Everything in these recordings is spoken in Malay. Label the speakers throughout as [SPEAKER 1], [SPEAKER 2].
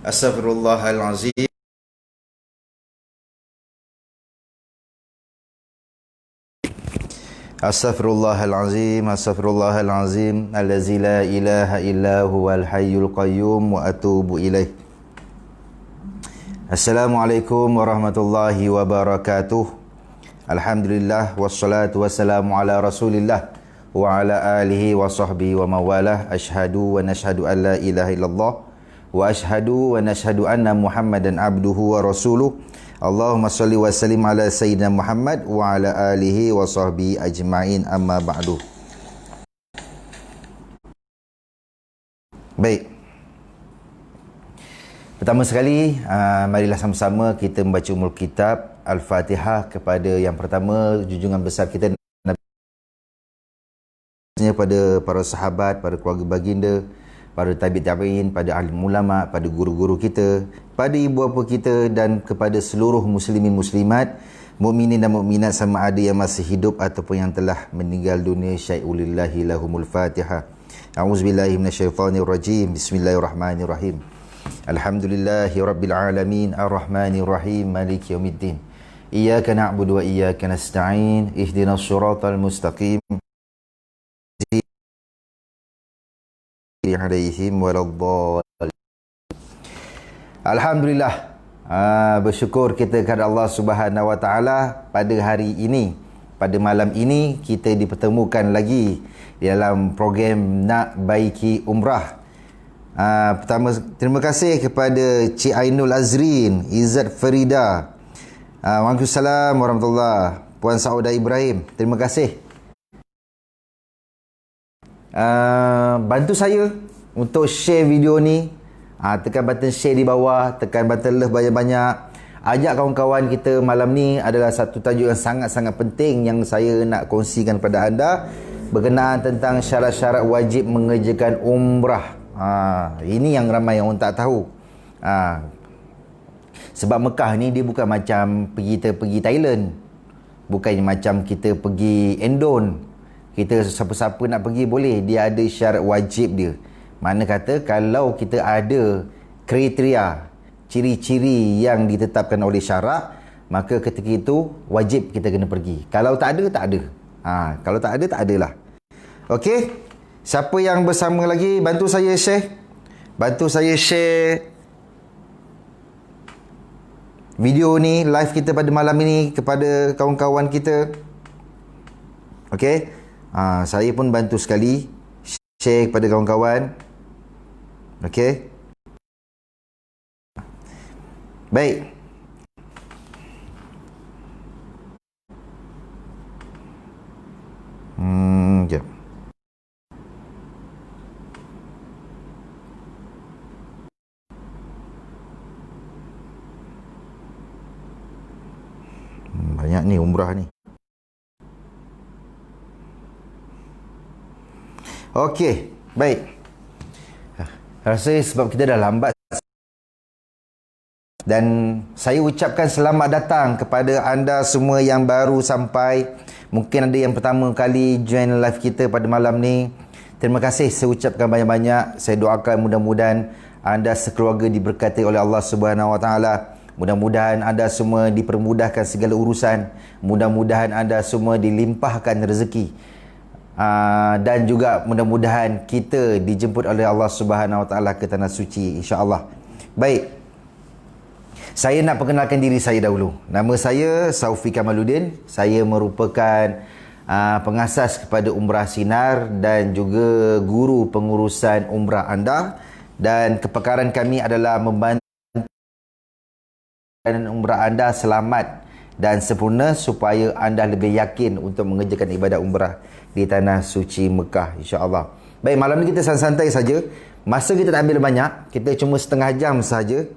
[SPEAKER 1] Astaghfirullahalazim. Astaghfirullahalazim. Astaghfirullahalazim. Allazi la ilaha illa huwal hayyul qayyum wa atubu ilaih. Assalamualaikum warahmatullahi wabarakatuh. Alhamdulillah wassalatu wassalamu ala Rasulillah wa ala alihi wa sahbihi wa mawalah. Asyhadu wa nashhadu an la ilaha illallah wa asyhadu wa nashhadu anna Muhammadan abduhu wa rasuluh. Allahumma salli wa sallim ala sayyidina Muhammad wa ala alihi wa sahbihi ajma'in, amma ba'du. Baik. Pertama sekali, marilah sama-sama kita membaca umul kitab Al-Fatihah kepada yang pertama, junjungan besar kita pada para sahabat, pada keluarga baginda, pada tabi'in, pada ahli ulama, pada guru-guru kita, pada ibu bapa kita dan kepada seluruh muslimin muslimat, mukminin dan mukminat sama ada yang masih hidup ataupun yang telah meninggal dunia. Syai'ulillahi lahumul Fatihah. A'udzubillahi minasyaitonirrajim. Bismillahirrahmanirrahim. Alhamdulillahi rabbil alamin, arrahmanir rahim, maliki yaumiddin. Iyyaka na'budu wa iyyaka nasta'in. Ihdinas siratal mustaqim. Alaihim waladdallin. Alhamdulillah, bersyukur kita kepada Allah Subhanahu Wa Taala pada hari ini, pada malam ini kita dipertemukan lagi di dalam program Nak Baiki Umrah. Pertama, terima kasih kepada Cik Ainul Azrin, Izzat Farida, Waalaikumsalam warahmatullahi, Puan Saudah Ibrahim, terima kasih. Bantu saya untuk share video ni. Tekan button share di bawah, tekan button love banyak-banyak. Ajak kawan-kawan kita. Malam ni adalah satu tajuk yang sangat-sangat penting yang saya nak kongsikan kepada anda berkenaan tentang syarat-syarat wajib mengerjakan umrah. Ini yang ramai orang tak tahu. Sebab Mekah ni dia bukan macam kita pergi Thailand, bukan macam kita pergi Indon. Kita siapa-siapa nak pergi boleh. Dia ada syarat wajib dia. Mana kata kalau kita ada kriteria, ciri-ciri yang ditetapkan oleh syarak, maka ketika itu wajib kita kena pergi. Kalau tak ada, tak ada. Kalau tak ada, tak adalah. Okey? Siapa yang bersama lagi, bantu saya share. Bantu saya share video ni, live kita pada malam ini kepada kawan-kawan kita. Okey? Saya pun bantu sekali share kepada kawan-kawan. Okey. Baik. Sekejap. Banyak ni umrah ni. Okey, baik. Rasa sebab kita dah lambat dan saya ucapkan selamat datang kepada anda semua yang baru sampai. Mungkin ada yang pertama kali join live kita pada malam ni. Terima kasih, saya ucapkan banyak-banyak. Saya doakan mudah-mudahan anda sekeluarga diberkati oleh Allah Subhanahu Wa Taala. Mudah-mudahan anda semua dipermudahkan segala urusan. Mudah-mudahan anda semua dilimpahkan rezeki. Dan juga mudah-mudahan kita dijemput oleh Allah Subhanahu Wa Taala ke tanah suci, insya-Allah. Baik. Saya nak perkenalkan diri saya dahulu. Nama saya Saufi Kamaluddin. Saya merupakan pengasas kepada Umrah Sinar dan juga guru pengurusan umrah anda, dan kepakaran kami adalah membantu umrah anda selamat dan sempurna supaya anda lebih yakin untuk mengerjakan ibadah umrah di tanah suci Mekah, insya-Allah. Baik, malam ni kita santai-santai saja. Masa kita tak ambil banyak, kita cuma setengah jam saja.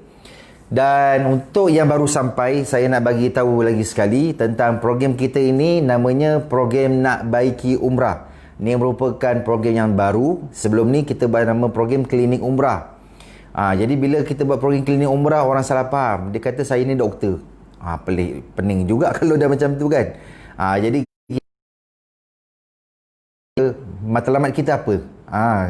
[SPEAKER 1] Dan untuk yang baru sampai, saya nak bagi tahu lagi sekali tentang program kita ini, namanya program Nak Baiki Umrah. Ini merupakan program yang baru. Sebelum ni kita bernama program Klinik Umrah. Jadi bila kita buat program Klinik Umrah, orang salah faham. Dia kata saya ni doktor. Pening juga kalau dah macam tu kan. Jadi matlamat kita apa?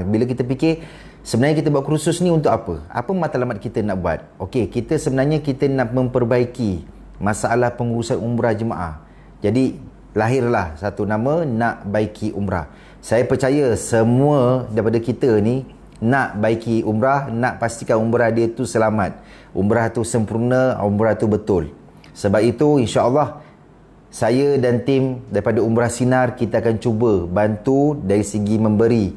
[SPEAKER 1] Bila kita fikir Sebenarnya kita buat kursus ni untuk apa? Apa matlamat kita nak buat? Okey, kita sebenarnya kita nak memperbaiki masalah pengurusan umrah jemaah. Jadi lahirlah satu nama, Nak Baiki Umrah. Saya percaya semua daripada kita ni nak baiki umrah, nak pastikan umrah dia tu selamat, umrah tu sempurna, umrah tu betul. Sebab itu insya-Allah saya dan tim daripada Umrah Sinar kita akan cuba bantu dari segi memberi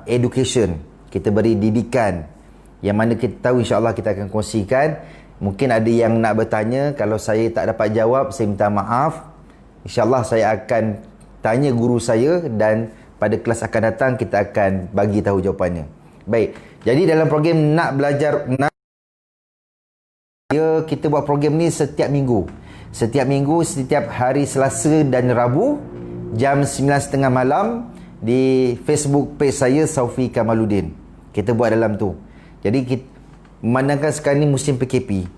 [SPEAKER 1] education, kita beri didikan yang mana kita tahu insya-Allah kita akan kongsikan. Mungkin ada yang nak bertanya, kalau saya tak dapat jawab saya minta maaf. InsyaAllah saya akan tanya guru saya dan pada kelas akan datang kita akan bagi tahu jawapannya. Baik, jadi dalam program Nak Belajar kita buat program ni setiap minggu. Setiap minggu, setiap hari Selasa dan Rabu jam 9.30 malam di Facebook page saya Saufi Kamaluddin. Kita buat dalam tu. Jadi kita, memandangkan sekarang ni musim PKP,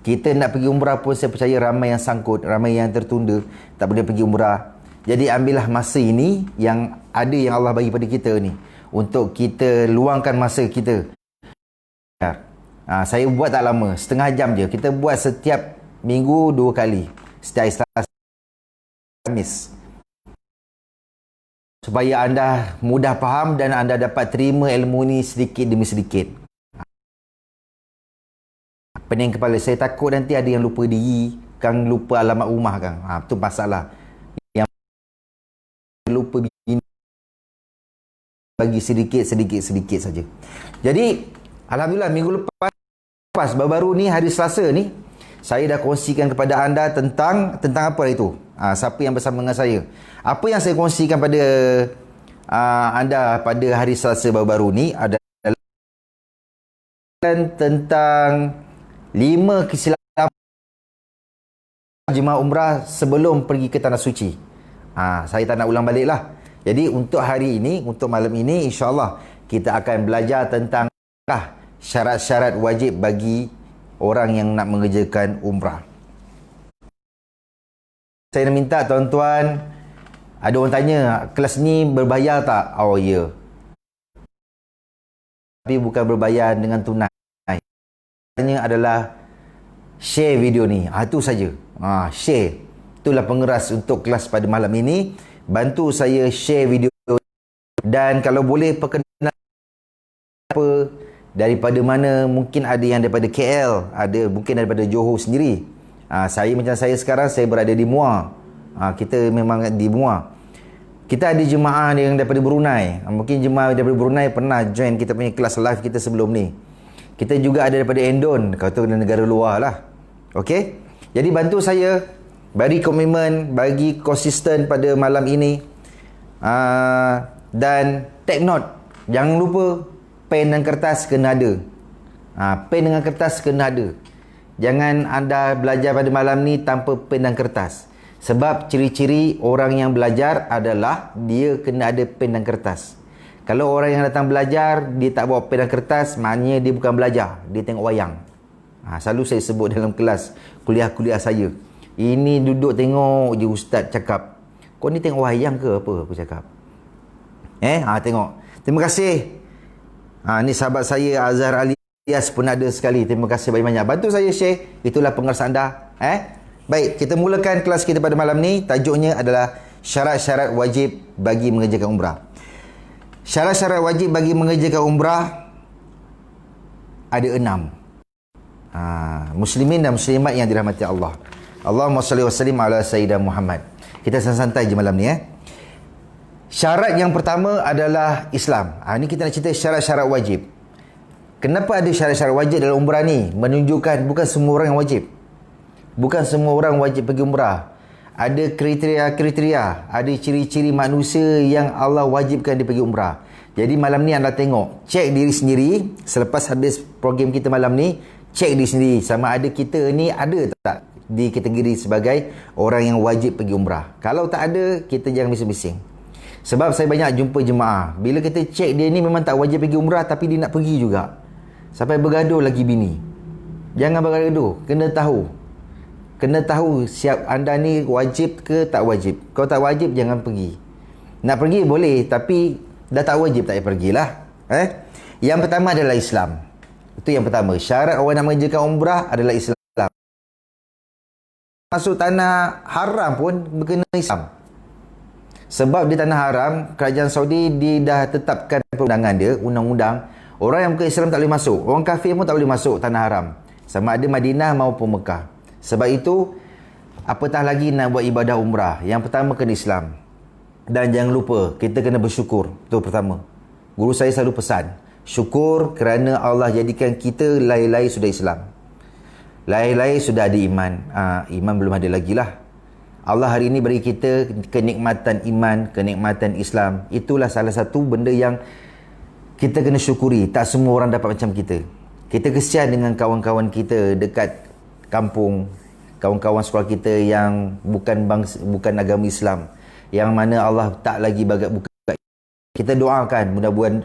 [SPEAKER 1] kita nak pergi umrah pun saya percaya ramai yang sangkut, ramai yang tertunda, tak boleh pergi umrah. Jadi ambillah masa ini yang ada yang Allah bagi pada kita ni untuk kita luangkan masa kita. Saya buat tak lama, setengah jam je. Kita buat setiap minggu 2 kali, setiap Selasa Khamis, supaya anda mudah faham dan anda dapat terima ilmu ni sedikit demi sedikit. Pening kepala, saya takut nanti ada yang lupa diri, Kang lupa alamat rumah Kang. Itu masalah. Yang lupa bagi sedikit saja. Jadi alhamdulillah minggu lepas baru-baru ni hari Selasa ni saya dah kongsikan kepada anda tentang apa itu. Siapa yang bersama dengan saya. Apa yang saya kongsikan pada anda pada hari Selasa baru-baru ni adalah tentang 5 kesilapan jemaah umrah sebelum pergi ke Tanah Suci. Saya tak nak ulang balik lah. Jadi untuk hari ini, untuk malam ini, insyaAllah kita akan belajar tentang syarat-syarat wajib bagi orang yang nak mengerjakan umrah. Saya nak minta tuan-tuan, ada orang tanya, kelas ni berbayar tak? Oh ya. Tapi bukan berbayar dengan tunai. Tanya adalah share video ni. Itu saja. Share. Itulah pengeras untuk kelas pada malam ini. Bantu saya share video. Dan kalau boleh perkenalkan apa, daripada mana, mungkin ada yang daripada KL, ada mungkin daripada Johor sendiri. Saya macam saya sekarang, saya berada di Muar. Kita memang di Muar. Kita ada jemaah yang daripada Brunei. Mungkin jemaah daripada Brunei pernah join kita punya kelas live kita sebelum ni. Kita juga ada daripada Indon, kalau tu negara luar lah. Okey? Jadi bantu saya, bagi komitmen, bagi konsisten pada malam ini. Dan take note, jangan lupa pen dan kertas kena ada. Pen dengan kertas kena ada. Jangan anda belajar pada malam ni tanpa pen dan kertas. Sebab ciri-ciri orang yang belajar adalah dia kena ada pen dan kertas. Kalau orang yang datang belajar, dia tak bawa pen dan kertas, maknanya dia bukan belajar, dia tengok wayang. Selalu saya sebut dalam kelas kuliah-kuliah saya. Ini duduk tengok je ustaz cakap. Kau ni tengok wayang ke apa aku cakap? Tengok. Terima kasih. Ni sahabat saya Azhar Alias pun ada sekali. Terima kasih banyak-banyak. Bantu saya share. Itulah pengeras anda. Baik, kita mulakan kelas kita pada malam ni. Tajuknya adalah syarat-syarat wajib bagi mengerjakan umrah. Syarat-syarat wajib bagi mengerjakan umrah ada 6. Muslimin dan muslimat yang dirahmati Allah. Allahumma salli wa sallim ala Sayyidina Muhammad. Kita santai je malam ni. Syarat yang pertama adalah Islam. Ni kita nak cerita syarat-syarat wajib. Kenapa ada syarat-syarat wajib dalam umrah ni? Menunjukkan bukan semua orang yang wajib. Bukan semua orang wajib pergi umrah. Ada kriteria-kriteria, ada ciri-ciri manusia yang Allah wajibkan dia pergi umrah. Jadi malam ni anda tengok, cek diri sendiri. Selepas habis program kita malam ni, cek diri sendiri sama ada kita ni ada tak di kategori sebagai orang yang wajib pergi umrah. Kalau tak ada, kita jangan bising-bising. Sebab saya banyak jumpa jemaah, bila kita cek dia ni memang tak wajib pergi umrah tapi dia nak pergi juga. Sampai bergaduh lagi bini. Jangan bergaduh, kena tahu. Kena tahu siap anda ni wajib ke tak wajib. Kalau tak wajib, jangan pergi. Nak pergi boleh, tapi dah tak wajib, tak payah pergilah. Yang pertama adalah Islam. Itu yang pertama. Syarat orang nak mengerjakan umrah adalah Islam. Masuk tanah haram pun berkena Islam. Sebab di tanah haram, kerajaan Saudi dia dah tetapkan perundangan dia, undang-undang. Orang yang bukan Islam tak boleh masuk. Orang kafir pun tak boleh masuk tanah haram. Sama ada Madinah maupun Mekah. Sebab itu, apatah lagi nak buat ibadah umrah. Yang pertama kena Islam. Dan jangan lupa, kita kena bersyukur. Itu pertama. Guru saya selalu pesan. Syukur kerana Allah jadikan kita lahir-lahir sudah Islam. Lahir-lahir sudah ada iman. Iman belum ada lagi lah. Allah hari ini beri kita kenikmatan iman, kenikmatan Islam. Itulah salah satu benda yang kita kena syukuri. Tak semua orang dapat macam kita. Kita kesian dengan kawan-kawan kita dekat kampung, kawan-kawan sekolah kita yang bukan agama Islam, yang mana Allah tak lagi buka. Kita doakan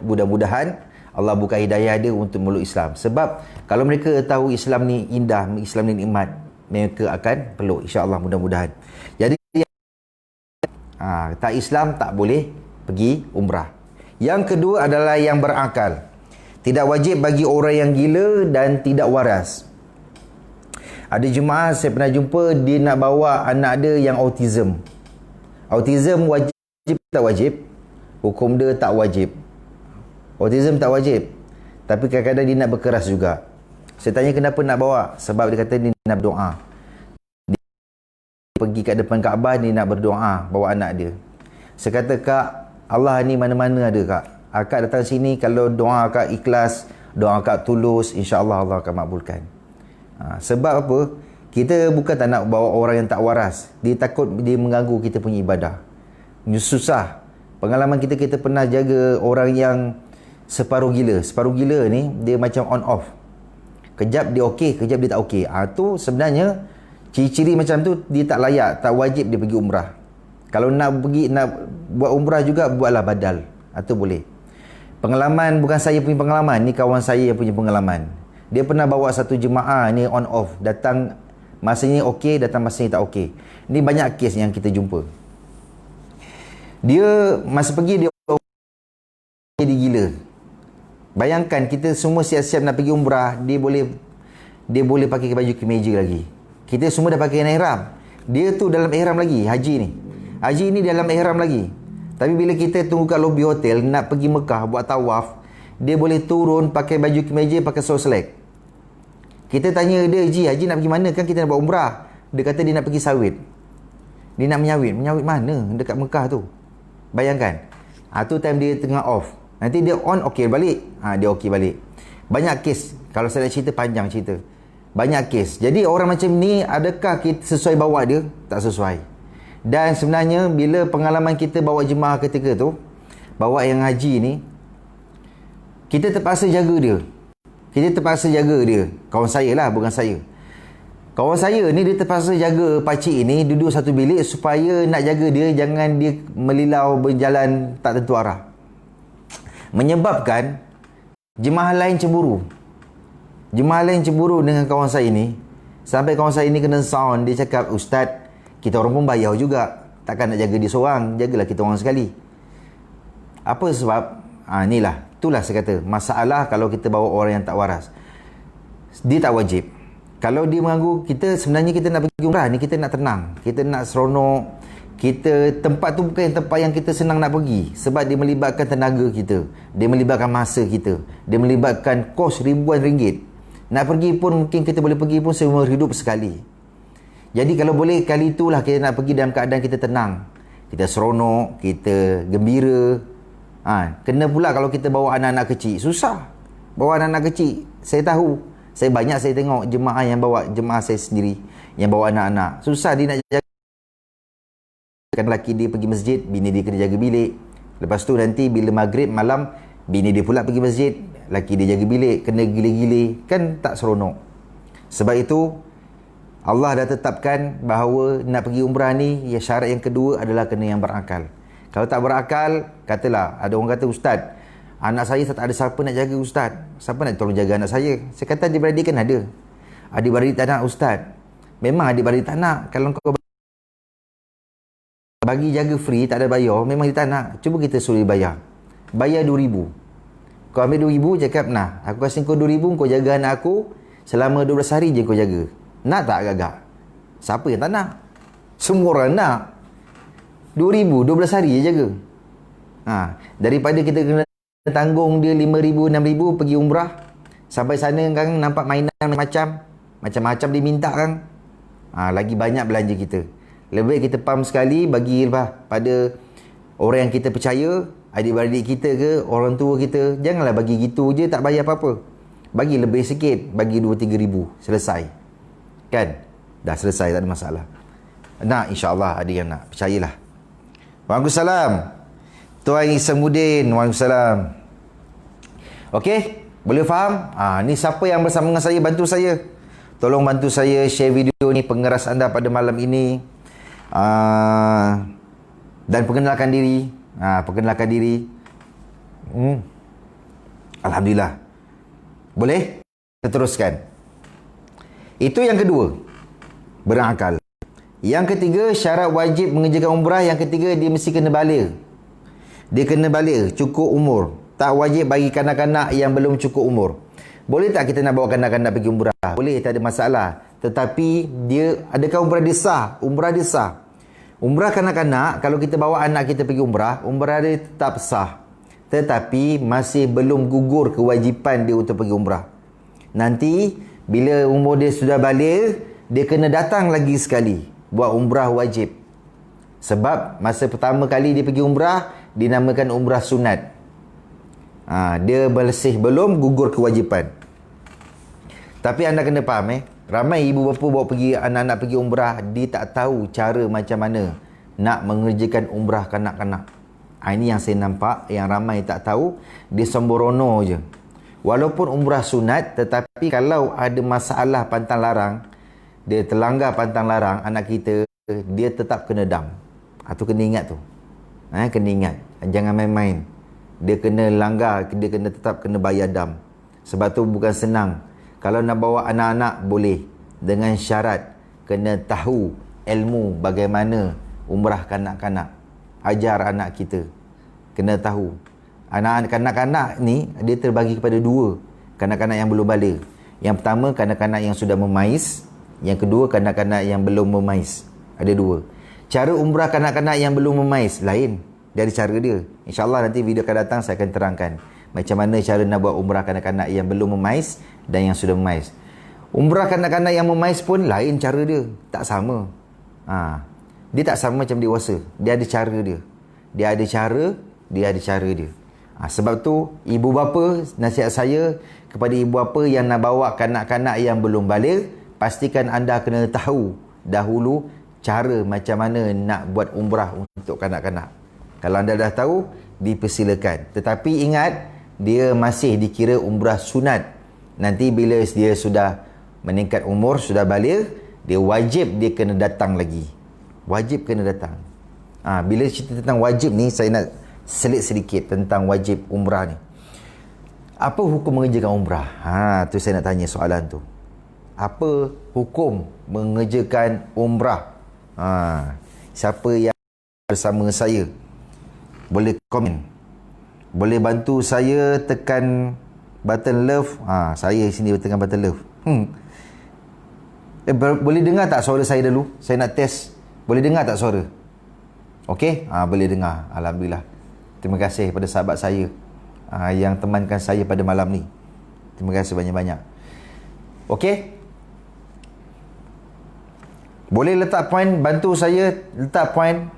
[SPEAKER 1] mudah-mudahan Allah buka hidayah dia untuk meluk Islam. Sebab kalau mereka tahu Islam ni indah, Islam ni nikmat, mereka akan peluk, insya-Allah, mudah-mudahan. Jadi tak Islam tak boleh pergi umrah. Yang kedua adalah yang berakal. Tidak wajib bagi orang yang gila dan tidak waras. Ada jemaah saya pernah jumpa, dia nak bawa anak dia yang autism. Autism wajib tak wajib? Hukum dia tak wajib. Autism tak wajib. Tapi kadang-kadang dia nak berkeras juga. Saya tanya kenapa nak bawa? Sebab dia kata dia nak berdoa. Dia pergi kat depan Kaabah, dia nak berdoa bawa anak dia. Saya kata, Kak, Allah ni mana-mana ada, Kak. Akak datang sini, kalau doa akak ikhlas, doa akak tulus, insya-Allah Allah akan makbulkan. Sebab apa? Kita bukan tak nak bawa orang yang tak waras. Dia takut dia mengganggu kita punya ibadah. Susah. Pengalaman kita pernah jaga orang yang separuh gila. Separuh gila ni, dia macam on off. Kejap dia okey, kejap dia tak okey. Tu sebenarnya, ciri-ciri macam tu, dia tak layak, tak wajib dia pergi umrah. Kalau nak buat umrah juga, buatlah badal. Itu boleh. Pengalaman, bukan saya punya pengalaman, ni kawan saya yang punya pengalaman. Dia pernah bawa satu jemaah ni on off. Datang masanya okey, datang masanya tak okey. Ni banyak kes yang kita jumpa. Dia masa pergi, dia jadi gila. Bayangkan kita semua siap-siap nak pergi umrah, dia boleh pakai baju kemeja lagi. Kita semua dah pakai ihram. Dia tu dalam ihram lagi, haji ni. Haji ni dalam ihram lagi. Tapi bila kita tunggu kat lobi hotel nak pergi Mekah buat tawaf, dia boleh turun pakai baju kemeja, pakai sol selek. Kita tanya dia, Haji nak pergi mana? Kan kita nak buat umrah. Dia kata dia nak pergi sawit. Dia nak menyawit. Menyawit mana? Dekat Mekah tu. Bayangkan. Tu time dia tengah off. Nanti dia on, okey balik. Dia okey balik. Banyak kes. Kalau saya nak cerita, panjang cerita. Banyak kes. Jadi orang macam ni, adakah kita sesuai bawa dia? Tak sesuai. Dan sebenarnya, bila pengalaman kita bawa jemaah ketika tu, bawa yang haji ni, kita terpaksa jaga dia. Kawan saya lah, bukan saya. Kawan saya ni, dia terpaksa jaga pakcik ni, duduk satu bilik supaya nak jaga dia, jangan dia melilau berjalan tak tentu arah. Menyebabkan jemaah lain cemburu. Jemaah lain cemburu dengan kawan saya ni. Sampai kawan saya ni kena sound. Dia cakap, Ustaz, kita orang pun bayar juga. Takkan nak jaga dia seorang. Jagalah kita orang sekali. Apa sebab? Inilah. Itulah saya kata. Masalah kalau kita bawa orang yang tak waras. Dia tak wajib. Kalau dia mengganggu kita, sebenarnya kita nak pergi umrah ni, kita nak tenang. Kita nak seronok. Tempat tu bukan tempat yang kita senang nak pergi. Sebab dia melibatkan tenaga kita. Dia melibatkan masa kita. Dia melibatkan kos ribuan ringgit. Nak pergi pun, mungkin kita boleh pergi pun seumur hidup sekali. Jadi kalau boleh, kali itulah kita nak pergi dalam keadaan kita tenang. Kita seronok, kita gembira. Kena pula kalau kita bawa anak-anak kecil. Susah. Bawa anak-anak kecil. Saya tahu. Saya tengok jemaah yang bawa, jemaah saya sendiri yang bawa anak-anak. Susah dia nak jaga. Kan lelaki dia pergi masjid, bini dia kena jaga bilik. Lepas tu nanti bila maghrib malam, bini dia pula pergi masjid, lelaki dia jaga bilik, kena gile-gile. Kan tak seronok. Sebab itu, Allah dah tetapkan bahawa nak pergi umrah ni, ya syarat yang kedua adalah kena yang berakal. Kalau tak berakal, katalah, ada orang kata, Ustaz, anak saya tak ada siapa nak jaga, Ustaz. Siapa nak tolong jaga anak saya? Saya kata adik-beradik kan ada. Adik-beradik tak nak, Ustaz. Memang adik-beradik tak nak. Kalau kau bagi jaga free, tak ada bayar, memang dia tak nak. Cuba kita suruh dia bayar. Bayar 2,000. Kau ambil 2,000, cakap, nah, aku kasih kau 2,000, kau jaga anak aku selama 12 hari je kau jaga. Nak tak agak-agak? Siapa yang tak nak? Semua orang nak. 2,000, 12 hari je jaga. Daripada kita kena tanggung dia 5,000, 6,000 pergi umrah. Sampai sana kan nampak mainan macam-macam dia minta kan. Lagi banyak belanja kita. Lebih baik kita pam sekali bagi pada orang yang kita percaya, adik-beradik kita ke, orang tua kita. Janganlah bagi gitu je tak bayar apa-apa. Bagi lebih sikit, bagi 2-3 ribu, selesai. Kan? Dah selesai, tak ada masalah. Nak, insya-Allah ada yang nak, percayalah. Waalaikumsalam. Tuan Isamuddin, waalaikumsalam. Okey, boleh faham? Ni siapa yang bersama dengan saya, bantu saya. Tolong bantu saya share video ni, pengeras anda pada malam ini. Dan perkenalkan diri. Perkenalkan diri. Alhamdulillah. Boleh? Kita teruskan. Itu yang kedua. Berakal. Yang ketiga, syarat wajib mengerjakan umrah. Yang ketiga, dia mesti kena baligh. Dia kena baligh, cukup umur. Tak wajib bagi kanak-kanak yang belum cukup umur. Boleh tak kita nak bawa kanak-kanak pergi umrah? Boleh, tak ada masalah. Tetapi dia, adakah umrah dia sah? Umrah dia sah. Umrah kanak-kanak, kalau kita bawa anak kita pergi umrah dia tetap sah. Tetapi masih belum gugur kewajipan dia untuk pergi umrah. Nanti bila umur dia sudah baligh, dia kena datang lagi sekali buat umrah wajib. Sebab masa pertama kali dia pergi umrah dinamakan umrah sunat. Dia masih belum gugur kewajipan. Tapi anda kena faham ramai ibu bapa bawa pergi anak-anak pergi umrah, dia tak tahu cara macam mana nak mengerjakan umrah kanak-kanak. Ini yang saya nampak, yang ramai tak tahu, dia sembrono je. Walaupun umrah sunat, tetapi kalau ada masalah pantang larang, dia terlanggar pantang larang anak kita, dia tetap kena dam. Itu kena ingat tu. Kena ingat. Jangan main-main. Dia kena langgar, dia kena tetap kena bayar dam. Sebab tu bukan senang. Kalau nak bawa anak-anak boleh, dengan syarat kena tahu ilmu bagaimana umrah kanak-kanak. Ajar anak kita, kena tahu. Kanak-kanak ni dia terbagi kepada dua. Kanak-kanak yang belum baligh. Yang pertama, kanak-kanak yang sudah memais. Yang kedua, kanak-kanak yang belum memais. Ada dua. Cara umrah kanak-kanak yang belum memais lain dari cara dia. InsyaAllah nanti video akan datang saya akan terangkan macam mana cara nak buat umrah kanak-kanak yang belum memais dan yang sudah memais. Umrah kanak-kanak yang memais pun lain cara dia. Tak sama. Dia tak sama macam dewasa. Dia ada cara dia. Dia ada cara dia. Sebab tu, ibu bapa, nasihat saya kepada ibu bapa yang nak bawa kanak-kanak yang belum baligh, pastikan anda kena tahu dahulu cara macam mana nak buat umrah untuk kanak-kanak. Kalau anda dah tahu, dipersilakan. Tetapi ingat, dia masih dikira umrah sunat. Nanti bila dia sudah meningkat umur, sudah baligh, dia wajib dia kena datang lagi. Wajib kena datang. Bila cerita tentang wajib ni, saya nak selit sedikit tentang wajib umrah ni. Apa hukum mengerjakan umrah? Tu saya nak tanya soalan tu. Apa hukum mengerjakan umrah? Siapa yang bersama saya boleh komen. Boleh bantu saya tekan button love. Saya sini tekan button love. Boleh dengar tak suara saya dulu? Saya nak test. Boleh dengar tak suara? Okey? Boleh dengar. Alhamdulillah. Terima kasih kepada sahabat saya yang temankan saya pada malam ni. Terima kasih banyak-banyak. Okey? Boleh letak point, bantu saya letak point.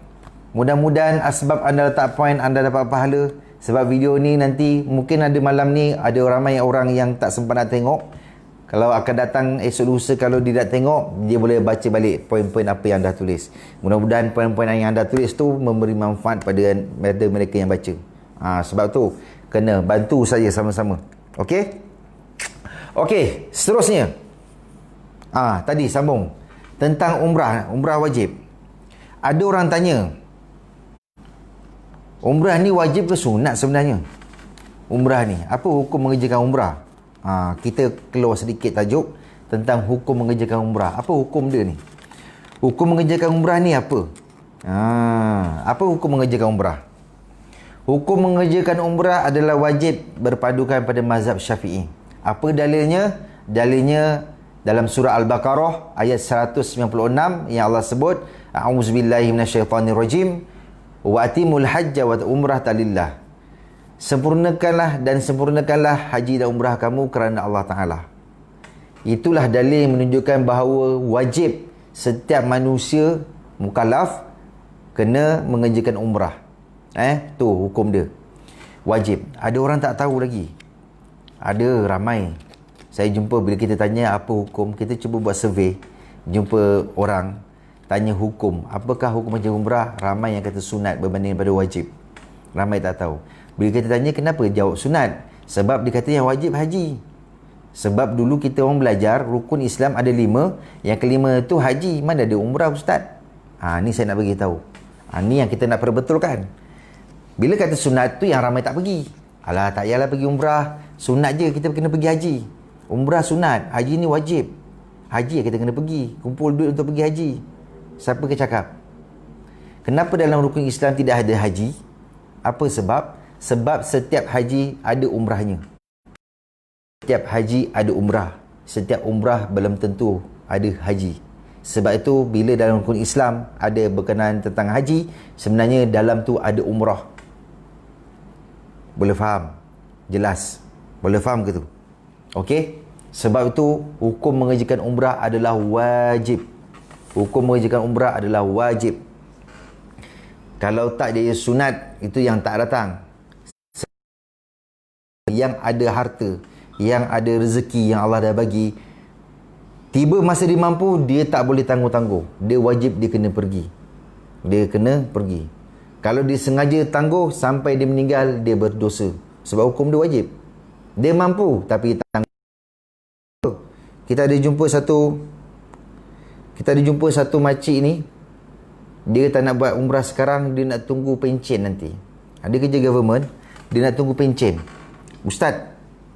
[SPEAKER 1] Mudah-mudahan sebab anda letak point, anda dapat pahala. Sebab video ni nanti mungkin ada malam ni ada ramai orang yang tak sempat nak tengok. Kalau akan datang esok lusa, kalau dia tak tengok, dia boleh baca balik poin-poin apa yang anda tulis. Mudah-mudahan poin-poin yang anda tulis tu memberi manfaat pada mereka yang baca. Sebab tu kena bantu saya sama-sama. Okey? Okey, seterusnya. Tadi sambung tentang umrah wajib. Ada orang tanya, umrah ni wajib ke sunat sebenarnya? Umrah ni, apa hukum mengerjakan umrah? Kita keluar sedikit tajuk tentang hukum mengerjakan umrah. Apa hukum dia ni? Hukum mengerjakan umrah ni apa? Apa hukum mengerjakan umrah? Hukum mengerjakan umrah adalah wajib berpadukan pada mazhab Syafi'i. Apa dalilnya? Dalilnya dalam surah Al-Baqarah ayat 196 yang Allah sebut, A'udzubillahi minasyaitonirrajim, wa atimul hajja wa umrata lillah. Sempurnakanlah haji dan umrah kamu kerana Allah Ta'ala. Itulah dalil yang menunjukkan bahawa wajib setiap manusia mukallaf kena mengerjakan umrah. Tu hukum dia. Wajib. Ada orang tak tahu lagi. Ada ramai. Saya jumpa bila kita tanya apa hukum, kita cuba buat survey, jumpa orang tanya hukum, apakah hukum haji umrah, ramai yang kata sunat berbanding pada wajib. Ramai tak tahu. Bila kita tanya kenapa, jawab sunat. Sebab dia kata yang wajib haji. Sebab dulu kita orang belajar rukun Islam ada 5, yang kelima tu haji, mana ada umrah ustaz. Ni saya nak bagi tahu. Ni yang kita nak perbetulkan. Bila kata sunat tu yang ramai tak pergi. Alah, tak payahlah pergi umrah, sunat je kita kena pergi haji. Umrah sunat, haji ni wajib. Haji kita kena pergi, kumpul duit untuk pergi haji. Siapa ke cakap? Kenapa dalam rukun Islam tidak ada haji? Apa sebab? Sebab setiap haji ada umrahnya. Setiap haji ada umrah. Setiap umrah belum tentu ada haji. Sebab itu bila dalam rukun Islam ada berkenaan tentang haji, sebenarnya dalam tu ada umrah. Boleh faham? Jelas? Boleh faham ke tu? Okey? Sebab itu hukum mengerjakan umrah adalah wajib. Hukum mengerjakan umrah adalah wajib. Kalau tak dia sunat, itu yang tak datang. Yang ada harta, yang ada rezeki yang Allah dah bagi, tiba masa dia mampu, dia tak boleh tangguh-tangguh. Dia wajib, dia kena pergi. Dia kena pergi. Kalau dia sengaja tangguh sampai dia meninggal, dia berdosa. Sebab hukum dia wajib. Dia mampu tapi tangguh. Kita ada jumpa satu makcik ni, dia tak nak buat umrah sekarang, dia nak tunggu pencen nanti. Ada kerja government, dia nak tunggu pencen. Ustaz,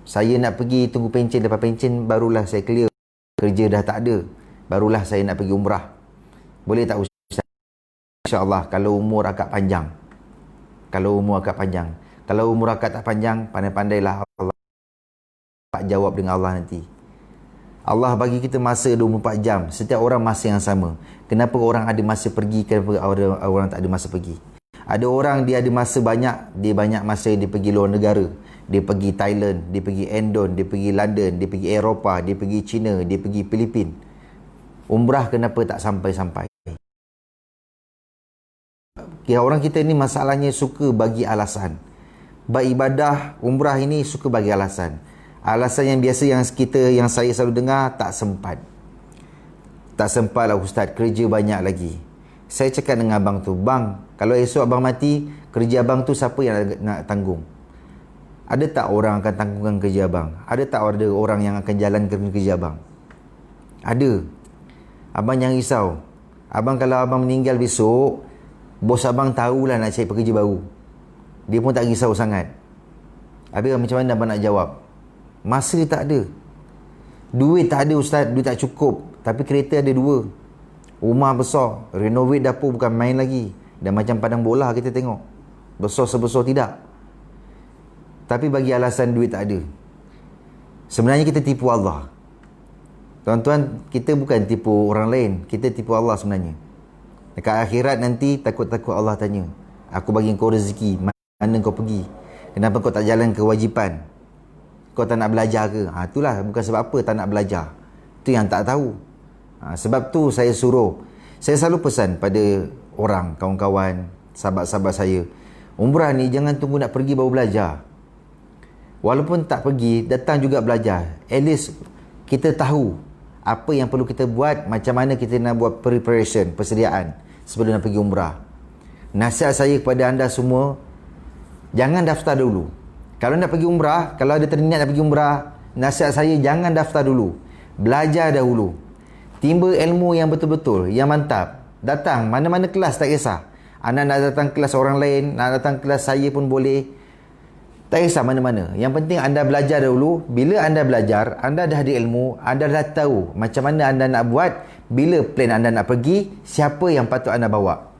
[SPEAKER 1] saya nak pergi tunggu pencen, lepas pencen barulah saya clear. Kerja dah tak ada, barulah saya nak pergi umrah. Boleh tak Ustaz? InsyaAllah, kalau umur akak panjang. Kalau umur akak tak panjang, pandai-pandailah Allah tak jawab dengan Allah nanti. Allah bagi kita masa 24 jam. Setiap orang masa yang sama. Kenapa orang ada masa pergi, kenapa orang tak ada masa pergi? Ada orang dia ada masa banyak, dia banyak masa dia pergi luar negara. Dia pergi Thailand, dia pergi Indon, dia pergi London, dia pergi Eropah, dia pergi China, dia pergi Filipin. Umrah kenapa tak sampai-sampai? Orang kita ni masalahnya suka bagi alasan. Beribadah umrah ini suka bagi alasan. Alasan yang biasa yang saya selalu dengar, tak sempat. Tak sempat lah Ustaz, kerja banyak lagi. Saya cakap dengan abang tu, bang, kalau esok abang mati, kerja abang tu siapa yang nak tanggung? Ada tak orang akan tanggungkan kerja abang? Ada tak ada orang yang akan jalankan kerja abang? Ada. Abang jangan risau. Abang kalau abang meninggal besok, bos abang tahulah nak cari pekerja baru. Dia pun tak risau sangat. Habis macam mana abang nak jawab? Masa tak ada. Duit tak ada Ustaz, duit tak cukup. Tapi kereta ada 2. Rumah besar, renovate dapur bukan main lagi. Dan macam padang bola kita tengok. Besar sebesar tidak. Tapi bagi alasan duit tak ada. Sebenarnya kita tipu Allah. Tuan-tuan, kita bukan tipu orang lain. Kita tipu Allah sebenarnya. Dekat akhirat nanti, takut-takut Allah tanya, aku bagi kau rezeki, mana kau pergi? Kenapa kau tak jalan kewajipan? Kau tak nak belajar ke? Itulah, bukan sebab apa tak nak belajar. Itu yang tak tahu. Sebab tu saya selalu pesan pada orang, kawan-kawan, sahabat-sahabat saya, umrah ni jangan tunggu nak pergi baru belajar. Walaupun tak pergi, datang juga belajar. At least kita tahu apa yang perlu kita buat, macam mana kita nak buat preparation, persediaan sebelum nak pergi umrah. Nasihat saya kepada anda semua, jangan daftar dulu. Kalau nak pergi umrah, kalau ada terniat nak pergi umrah, nasihat saya jangan daftar dulu. Belajar dahulu. Timba ilmu yang betul-betul, yang mantap. Datang mana-mana kelas tak kisah. Anda nak datang kelas orang lain, nak datang kelas saya pun boleh. Tak kisah mana-mana. Yang penting anda belajar dahulu. Bila anda belajar, anda dah ada ilmu, anda dah tahu macam mana anda nak buat, bila plan anda nak pergi, siapa yang patut anda bawa.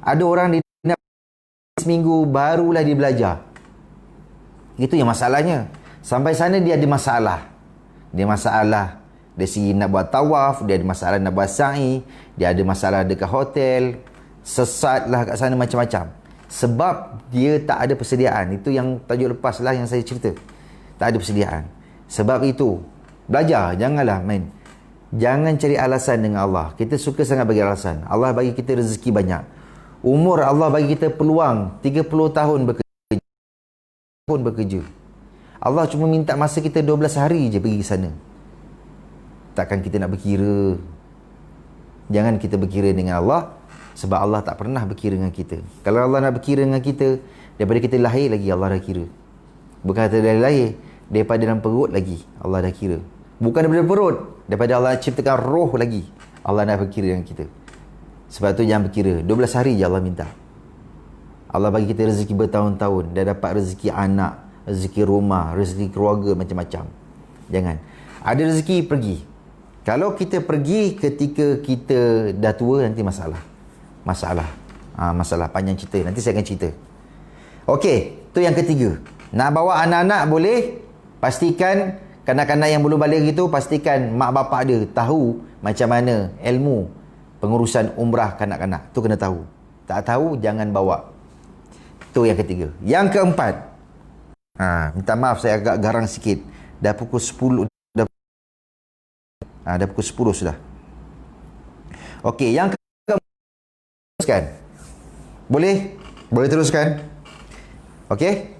[SPEAKER 1] Ada orang seminggu barulah dia belajar. Itu yang masalahnya. Sampai sana dia ada masalah. Dia masalah dari segi nak buat tawaf, dia ada masalah nak buat sa'i, dia ada masalah dekat hotel, sesat lah kat sana macam-macam. Sebab dia tak ada persediaan. Itu yang tajuk lepas lah yang saya cerita. Tak ada persediaan. Sebab itu, belajar, janganlah main. Jangan cari alasan dengan Allah. Kita suka sangat bagi alasan. Allah bagi kita rezeki banyak. Umur Allah bagi kita peluang 30 tahun bekerja. Allah cuma minta masa kita 12 hari je pergi ke sana. Takkan kita nak berkira. Jangan kita berkira dengan Allah, sebab Allah tak pernah berkira dengan kita. Kalau Allah nak berkira dengan kita, daripada kita lahir lagi Allah dah kira. Bukan kata dari lahir, daripada dalam perut lagi Allah dah kira. Bukan daripada perut, daripada Allah ciptakan roh lagi Allah dah berkira dengan kita. Sebab tu jangan berkira. 12 hari je Allah minta. Allah bagi kita rezeki bertahun-tahun. Dah dapat rezeki anak, rezeki rumah, rezeki keluarga, macam-macam. Jangan. Ada rezeki, pergi. Kalau kita pergi ketika kita dah tua, nanti masalah. Masalah panjang cerita. Nanti saya akan cerita. Okey, tu yang ketiga. Nak bawa anak-anak boleh. Pastikan kanak-kanak yang belum balik itu, pastikan mak bapak dia tahu macam mana ilmu pengurusan umrah kanak-kanak. Tu kena tahu. Tak tahu, jangan bawa. Tu yang ketiga. Yang keempat. Minta maaf saya agak garang sikit. Dah pukul 10. Dah pukul 10 sudah. Okey, yang teruskan. Boleh? Boleh teruskan? Okey?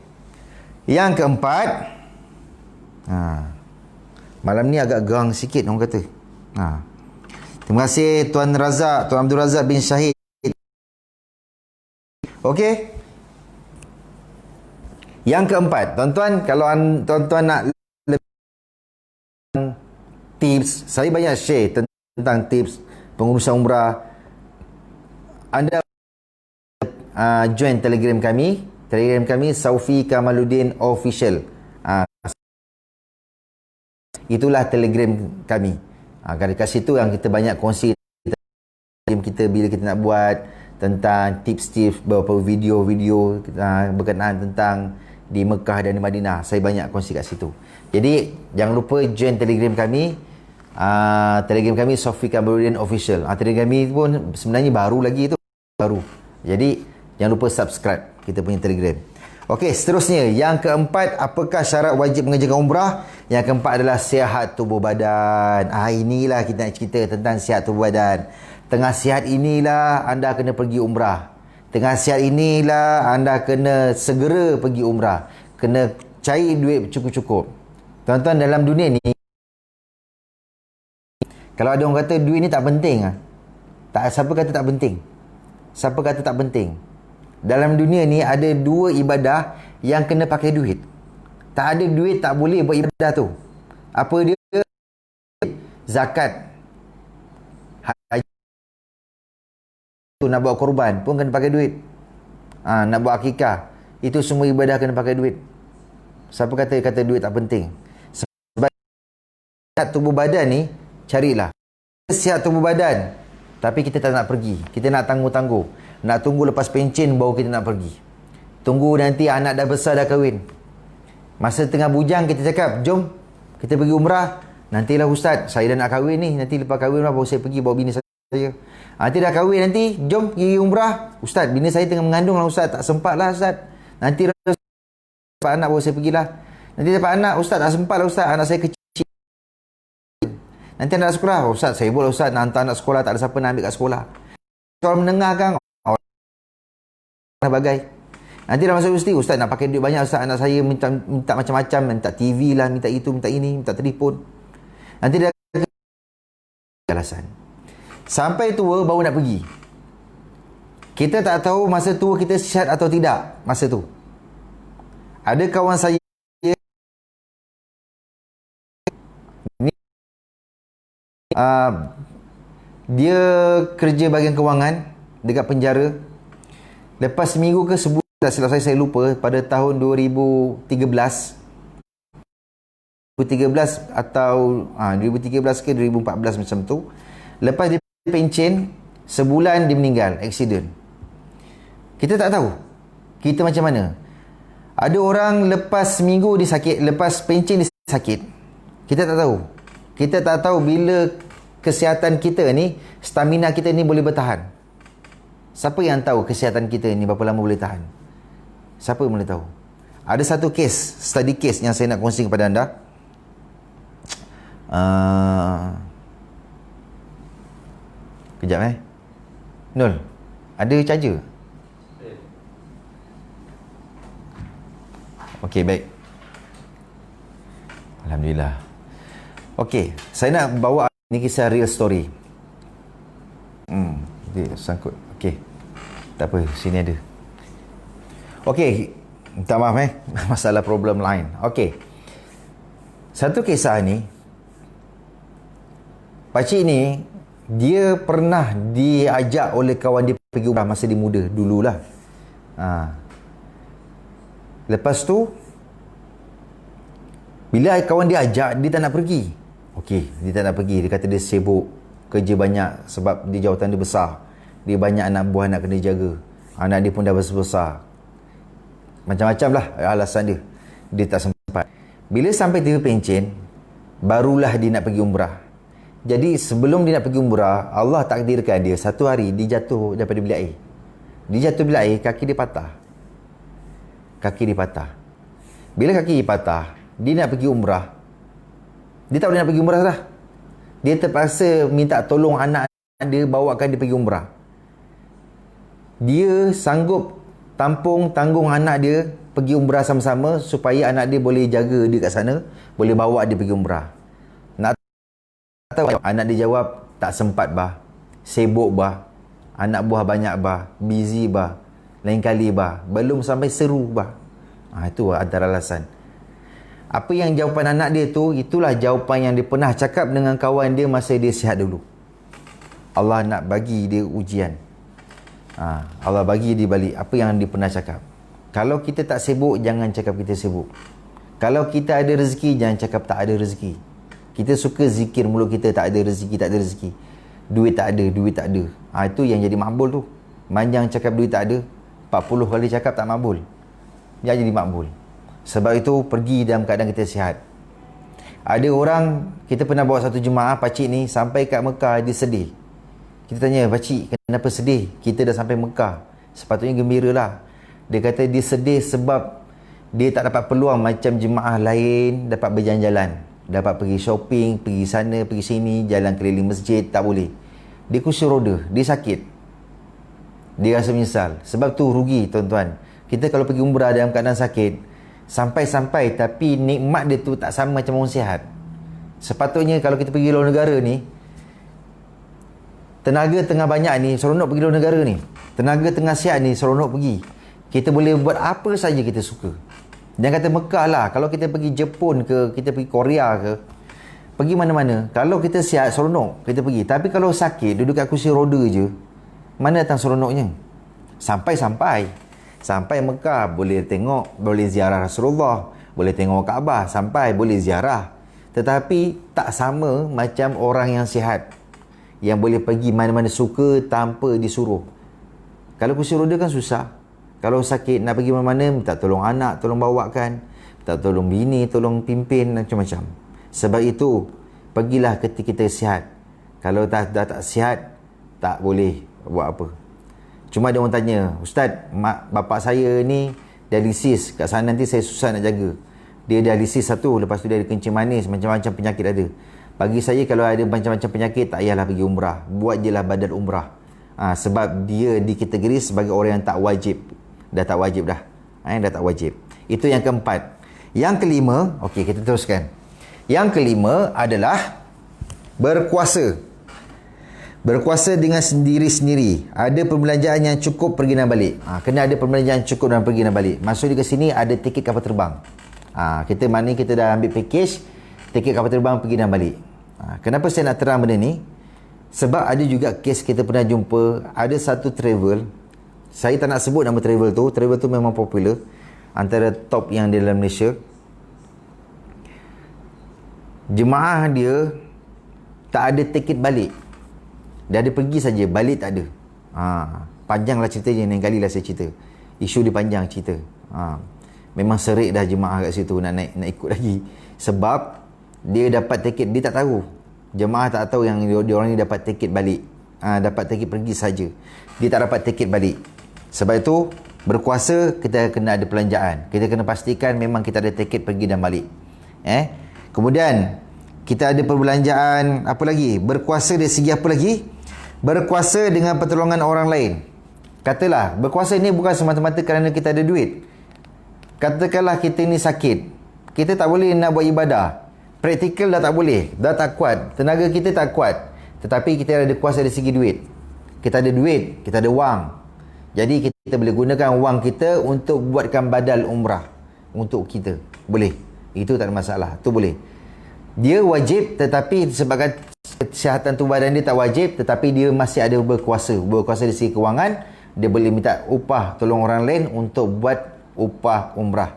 [SPEAKER 1] Yang keempat. Malam ni agak gerang sikit orang kata. Terima kasih Tuan Razak, Tuan Abdul Razak bin Syahid. Okey? Yang keempat, tuan-tuan, kalau tuan-tuan nak tips, saya banyak share tentang tips pengurusan umrah. Anda join Telegram kami. Telegram kami Saufi Kamaluddin Official. Itulah Telegram kami. Kat situ yang kita banyak kongsi kita bila kita nak buat tentang tips-tips, beberapa video-video berkenaan tentang di Mekah dan di Madinah. Saya banyak kongsi kat situ. Jadi jangan lupa join Telegram kami. Telegram kami Saufi Kamaluddin Official. Telegram kami pun sebenarnya baru lagi tu. Baru. Jadi jangan lupa subscribe kita punya Telegram. Okey, seterusnya yang keempat, apakah syarat wajib mengerjakan umrah? Yang keempat adalah sihat tubuh badan. Inilah kita nak cerita tentang sihat tubuh badan. Tengah sihat inilah anda kena pergi umrah. Tengah sihat inilah anda kena segera pergi umrah. Kena cari duit cukup-cukup. Tuan-tuan, dalam dunia ni, kalau ada orang kata duit ni tak penting, siapa kata tak penting? Siapa kata tak penting? Dalam dunia ni ada dua ibadah yang kena pakai duit. Tak ada duit tak boleh buat ibadah tu. Apa dia? Zakat. Haji. Nak buat korban pun kena pakai duit. Nak buat akikah, itu semua ibadah kena pakai duit. Siapa kata duit tak penting? Sebab sihat tubuh badan ni, carilah. Sihat tubuh badan, tapi kita tak nak pergi. Kita nak tangguh-tangguh. Nak tunggu lepas pencen baru kita nak pergi. Tunggu nanti anak dah besar, dah kahwin. Masa tengah bujang kita cakap, jom kita pergi umrah. Nantilah ustaz, saya dah nak kahwin ni. Nanti lepas kahwin baru saya pergi bawa bini saya. Nanti dah kahwin nanti, jom pergi umrah. Ustaz, bini saya tengah mengandung lah ustaz. Tak sempat lah ustaz. Nanti dapat anak baru saya pergilah. Nanti dapat anak, ustaz tak sempat lah ustaz. Anak saya kecil. Nanti anak sekolah. Ustaz, saya boleh ustaz nak hantar anak sekolah. Tak ada siapa nak ambil kat sekolah. Sekolah menengah kan. Bagai. Nanti dah masuk universiti, ustaz nak pakai duit banyak ustaz. Anak saya minta macam-macam. Minta TV lah, minta itu, minta ini, minta telefon. Nanti dah alasan. Sampai tua baru nak pergi. Kita tak tahu masa tua kita sihat atau tidak masa tu. Ada kawan saya ni, dia kerja bahagian kewangan dekat penjara. Lepas seminggu ke sebulan, silap saya lupa, pada tahun 2013 atau 2013 ke 2014 macam tu. Lepas dia pencen, sebulan dia meninggal, accident. Kita tak tahu. Kita macam mana? Ada orang lepas seminggu dia sakit, lepas pencen dia sakit. Kita tak tahu. Kita tak tahu bila kesihatan kita ni, stamina kita ni boleh bertahan. Siapa yang tahu kesihatan kita ni berapa lama boleh tahan? Siapa boleh tahu? Ada satu case, study case yang saya nak kongsi kepada anda. Kejap Nol, ada charger? Okey, baik. Alhamdulillah. Okey, saya nak bawa ni kisah real story. Dia sangkut. Okey. Tak apa, sini ada. Okey, minta maaf masalah problem lain. Okey. Satu kisah ni, pakcik ni dia pernah diajak oleh kawan dia pergi umrah masa dia muda dululah. Lepas tu bila kawan dia ajak, dia tak nak pergi. Okey, dia tak nak pergi. Dia kata dia sibuk, kerja banyak sebab dia jawatan dia besar. Dia banyak anak buah nak kena jaga. Anak dia pun dah besar-besar. Macam-macam lah alasan dia. Dia tak sempat. Bila sampai tiba pencen, barulah dia nak pergi umrah. Jadi sebelum dia nak pergi umrah, Allah takdirkan dia satu hari dia jatuh daripada bilik air. Dia jatuh bilik air, kaki dia patah. Kaki dia patah. Bila kaki dia patah, dia nak pergi umrah. Dia tak boleh nak pergi umrah dah. Dia terpaksa minta tolong anak dia bawakan dia pergi umrah. Dia sanggup tanggung anak dia pergi umrah sama-sama supaya anak dia boleh jaga dia kat sana, boleh bawa dia pergi umrah. Nak tahu anak dia jawab, tak sempat bah. Sibuk bah. Anak buah banyak bah. Busy bah. Lain kali bah. Belum sampai seru bah. Itu antara alasan. Apa yang jawapan anak dia tu, itulah jawapan yang dia pernah cakap dengan kawan dia masa dia sihat dulu. Allah nak bagi dia ujian. Allah bagi dia balik apa yang dia pernah cakap. Kalau kita tak sibuk, jangan cakap kita sibuk. Kalau kita ada rezeki, jangan cakap tak ada rezeki. Kita suka zikir mulut kita, tak ada rezeki, tak ada rezeki. Duit tak ada, duit tak ada. Itu yang jadi makbul tu. Manjang cakap duit tak ada, 40 kali cakap tak makbul. Dia jadi makbul. Sebab itu pergi dalam keadaan kita sihat. Ada orang, kita pernah bawa satu jemaah, pakcik ni sampai kat Mekah, dia sedih. Kita tanya, pakcik kenapa sedih? Kita dah sampai Mekah, sepatutnya gembira lah. Dia kata dia sedih sebab dia tak dapat peluang macam jemaah lain dapat berjalan-jalan, dapat pergi shopping, pergi sana, pergi sini, jalan keliling masjid, tak boleh. Dia kursi roda, dia sakit. Dia rasa menyesal. Sebab tu rugi tuan-tuan. Kita kalau pergi umrah dalam keadaan sakit, sampai-sampai tapi nikmat dia tu tak sama macam orang sihat. Sepatutnya kalau kita pergi luar negara ni, tenaga tengah banyak ni, seronok pergi luar negara ni. Tenaga tengah sihat ni, seronok pergi. Kita boleh buat apa saja kita suka. Jangan kata Mekah lah. Kalau kita pergi Jepun ke, kita pergi Korea ke, pergi mana-mana, kalau kita sihat, seronok kita pergi. Tapi kalau sakit, duduk kat kursi roda je, mana datang seronoknya? Sampai Mekah, boleh tengok, boleh ziarah Rasulullah, boleh tengok Kaabah, sampai boleh ziarah. Tetapi tak sama macam orang yang sihat, yang boleh pergi mana-mana suka tanpa disuruh. Kalau kursi roda kan susah. Kalau sakit nak pergi mana-mana, minta tolong anak, tolong bawakan, minta tolong bini, tolong pimpin, macam-macam. Sebab itu, pergilah ketika kita sihat. Kalau dah tak sihat, tak boleh buat apa. Cuma ada orang tanya, Ustaz, bapak saya ni dialisis, kat sana nanti saya susah nak jaga. Dia dialisis satu, lepas tu dia ada kencing manis, macam-macam penyakit ada. Bagi saya kalau ada macam-macam penyakit, tak payahlah pergi umrah. Buat je lah badan umrah. Sebab dia dikategori sebagai orang yang tak wajib. Dah tak wajib dah. Dah tak wajib. Itu yang keempat. Yang kelima, okey kita teruskan. Yang kelima adalah berkuasa. Berkuasa dengan sendiri-sendiri. Ada perbelanjaan yang cukup pergi dan balik. Kena ada perbelanjaan cukup dan pergi dan balik. Maksudnya ke sini ada tiket kapal terbang. Kita mana kita dah ambil package, tiket kapal terbang pergi dan balik. Kenapa saya nak terang benda ni? Sebab ada juga kes kita pernah jumpa, ada satu travel, saya tak nak sebut nama travel tu memang popular, antara top yang di dalam Malaysia. Jemaah dia tak ada tiket balik. Dia ada pergi saja, balik tak ada. Panjanglah ceritanya, lain kali lah saya cerita. Isu dia panjang cerita. Memang serik dah jemaah kat situ nak ikut lagi. Sebab dia dapat tiket, dia tak tahu. Jemaah tak tahu yang dia orang ni dapat tiket balik. Dapat tiket pergi saja. Dia tak dapat tiket balik. Sebab itu berkuasa kita kena ada pelanjaan. Kita kena pastikan memang kita ada tiket pergi dan balik. Kemudian kita ada perbelanjaan apa lagi? Berkuasa dari segi apa lagi? Berkuasa dengan pertolongan orang lain. Katalah berkuasa ni bukan semata-mata kerana kita ada duit. Katakanlah kita ni sakit, kita tak boleh nak buat ibadah, praktikal dah tak boleh, dah tak kuat, tenaga kita tak kuat, tetapi kita ada kuasa dari segi duit. Kita ada duit, kita ada wang, jadi kita boleh gunakan wang kita untuk buatkan badal umrah untuk kita. Boleh, itu tak ada masalah, tu boleh. Dia wajib, tetapi sebabkan kesihatan tubuh badan dia tak wajib, tetapi dia masih ada berkuasa dari segi kewangan. Dia boleh minta upah tolong orang lain untuk buat upah umrah.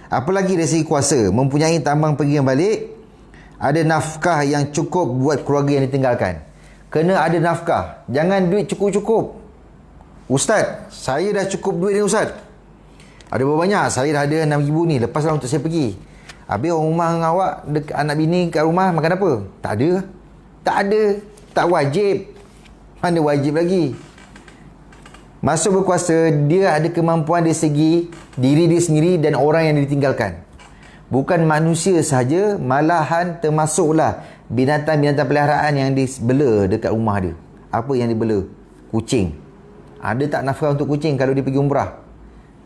[SPEAKER 1] Apa lagi dari segi kuasa? Mempunyai tambang pergi dan balik. Ada nafkah yang cukup buat keluarga yang ditinggalkan. Kena ada nafkah. Jangan duit cukup-cukup. Ustaz, saya dah cukup duit ni Ustaz. Ada berapa banyak? Saya dah ada 6,000 ni. Lepaslah untuk saya pergi. Habis orang rumah dengan awak, anak bini kat rumah makan apa? Tak ada. Tak ada. Tak wajib. Mana wajib lagi? Masuk berkuasa, dia ada kemampuan dari segi diri dia sendiri dan orang yang ditinggalkan. Bukan manusia sahaja, malahan termasuklah binatang-binatang peliharaan yang dibela dekat rumah dia. Apa yang dibela? Kucing. Ada tak nafkah untuk kucing kalau dia pergi umrah?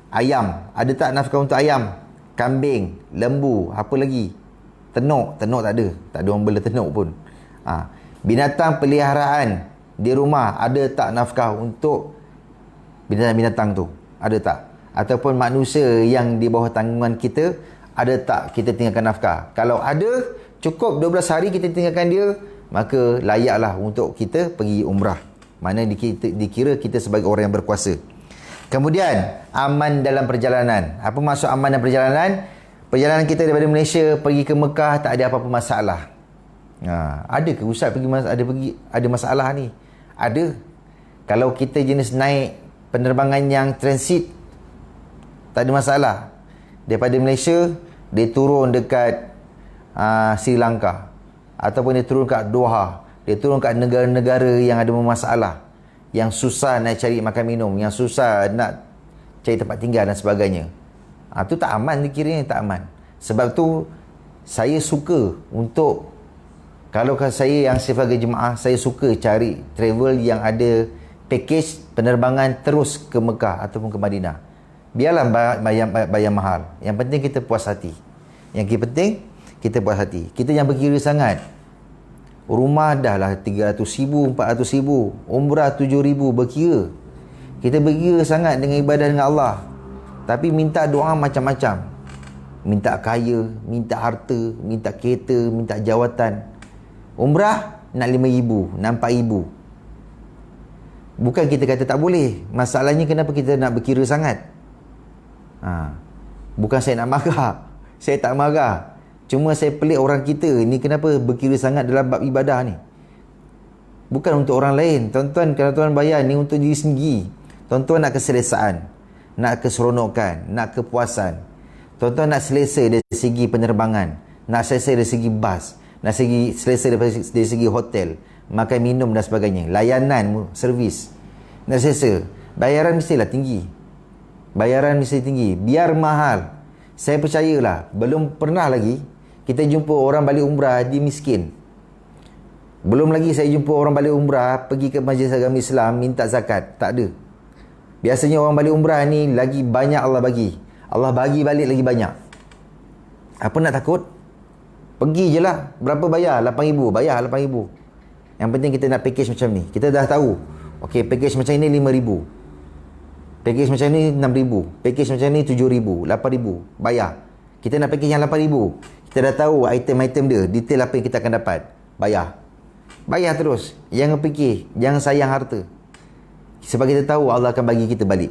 [SPEAKER 1] Ayam. Ada tak nafkah untuk ayam? Kambing, lembu, apa lagi? Tenuk. Tenuk tak ada. Tak ada orang bela tenuk pun. Binatang peliharaan di rumah, ada tak nafkah untuk binatang-binatang tu? Ada tak? Ataupun manusia yang di bawah tanggungan kita, ada tak kita tinggalkan nafkah? Kalau ada, cukup 12 hari kita tinggalkan dia, maka layaklah untuk kita pergi umrah. Mana dikira kita sebagai orang yang berkuasa. Kemudian, aman dalam perjalanan. Apa maksud aman dalam perjalanan? Perjalanan kita daripada Malaysia pergi ke Mekah tak ada apa-apa masalah. Ada ke Ustaz ada masalah ni? Ada. Kalau kita jenis naik penerbangan yang transit, tak ada masalah. Daripada Malaysia, dia turun dekat Sri Lanka, ataupun dia turun kat Doha, dia turun kat negara-negara yang ada masalah, yang susah nak cari makan minum, yang susah nak cari tempat tinggal dan sebagainya. Tu tak aman, dikiranya tak aman. Sebab tu saya suka untuk, kalau saya yang sebagai jemaah, saya suka cari travel yang ada package penerbangan terus ke Mekah ataupun ke Madinah. Biarlah bayar mahal. Yang penting kita puas hati. Yang penting kita puas hati. Kita jangan berkira sangat. Rumah dah lah 300,000, 400,000. Umrah 7,000, berkira. Kita berkira sangat dengan ibadah dengan Allah. Tapi minta doa macam-macam. Minta kaya, minta harta, minta kereta, minta jawatan. Umrah nak 5,000, nak 4,000. Bukan kita kata tak boleh. Masalahnya kenapa kita nak berkira sangat? Bukan saya nak marah. Saya tak marah. Cuma saya pelik orang kita ni kenapa berkira sangat dalam bab ibadah ni. Bukan untuk orang lain. Tuan-tuan, kalau tuan bayar ni untuk diri sendiri. Tuan-tuan nak keselesaan, nak keseronokan, nak kepuasan. Tuan-tuan nak selesa dari segi penerbangan, nak selesa dari segi bas, nak selesa dari segi hotel, makan minum dan sebagainya, layanan, servis, nak selesa. Bayaran mestilah tinggi. Bayaran mesti tinggi. Biar mahal. Saya percayalah, belum pernah lagi kita jumpa orang balik umrah dia miskin. Belum lagi saya jumpa orang balik umrah pergi ke majlis agama Islam minta zakat. Tak ada. Biasanya orang balik umrah ni lagi banyak Allah bagi. Allah bagi balik lagi banyak. Apa nak takut? Pergi je lah. Berapa bayar? 8,000. Bayar 8,000. Yang penting kita nak package macam ni. Kita dah tahu. Okey, package macam ini 5,000. Package macam ni 6,000. Package macam ni 7,000, 8,000. Bayar. Kita nak package yang 8,000. Kita dah tahu item-item dia, detail apa yang kita akan dapat. Bayar. Bayar terus. Jangan fikir, jangan sayang harta. Sebab kita tahu Allah akan bagi kita balik.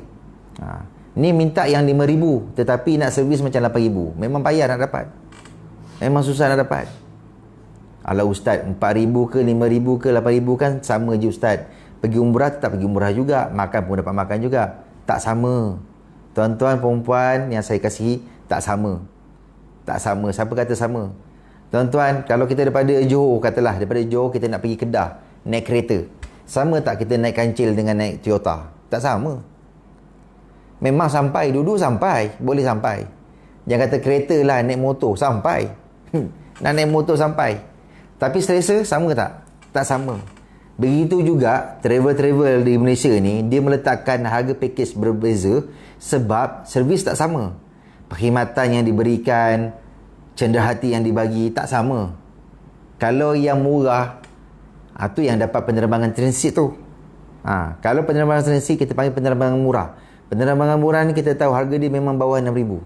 [SPEAKER 1] Ni minta yang 5,000, tetapi nak servis macam 8,000. Memang payah nak dapat. Memang susah nak dapat. Alah Ustaz, 4,000 ke 5,000 ke 8,000 kan sama je Ustaz. Pergi umrah tetap pergi umrah juga, makan pun dapat makan juga. Tak sama. Tuan-tuan, perempuan yang saya kasihi, tak sama. Tak sama. Siapa kata sama? Tuan-tuan, kalau kita daripada Johor, katalah daripada Johor kita nak pergi Kedah, naik kereta. Sama tak kita naik kancil dengan naik Toyota? Tak sama. Memang sampai, duduk sampai, boleh sampai. Jangan kata kereta lah, naik motor, sampai. Nak naik motor sampai. Tapi selesa, sama tak? Tak sama. Begitu juga, travel-travel di Malaysia ni, dia meletakkan harga pakej berbeza sebab servis tak sama. Perkhidmatan yang diberikan, cenderahati yang dibagi, tak sama. Kalau yang murah, tu yang dapat penerbangan transit tu. Kalau penerbangan transit, kita panggil penerbangan murah. Penerbangan murah ni kita tahu harga dia memang bawah 6,000.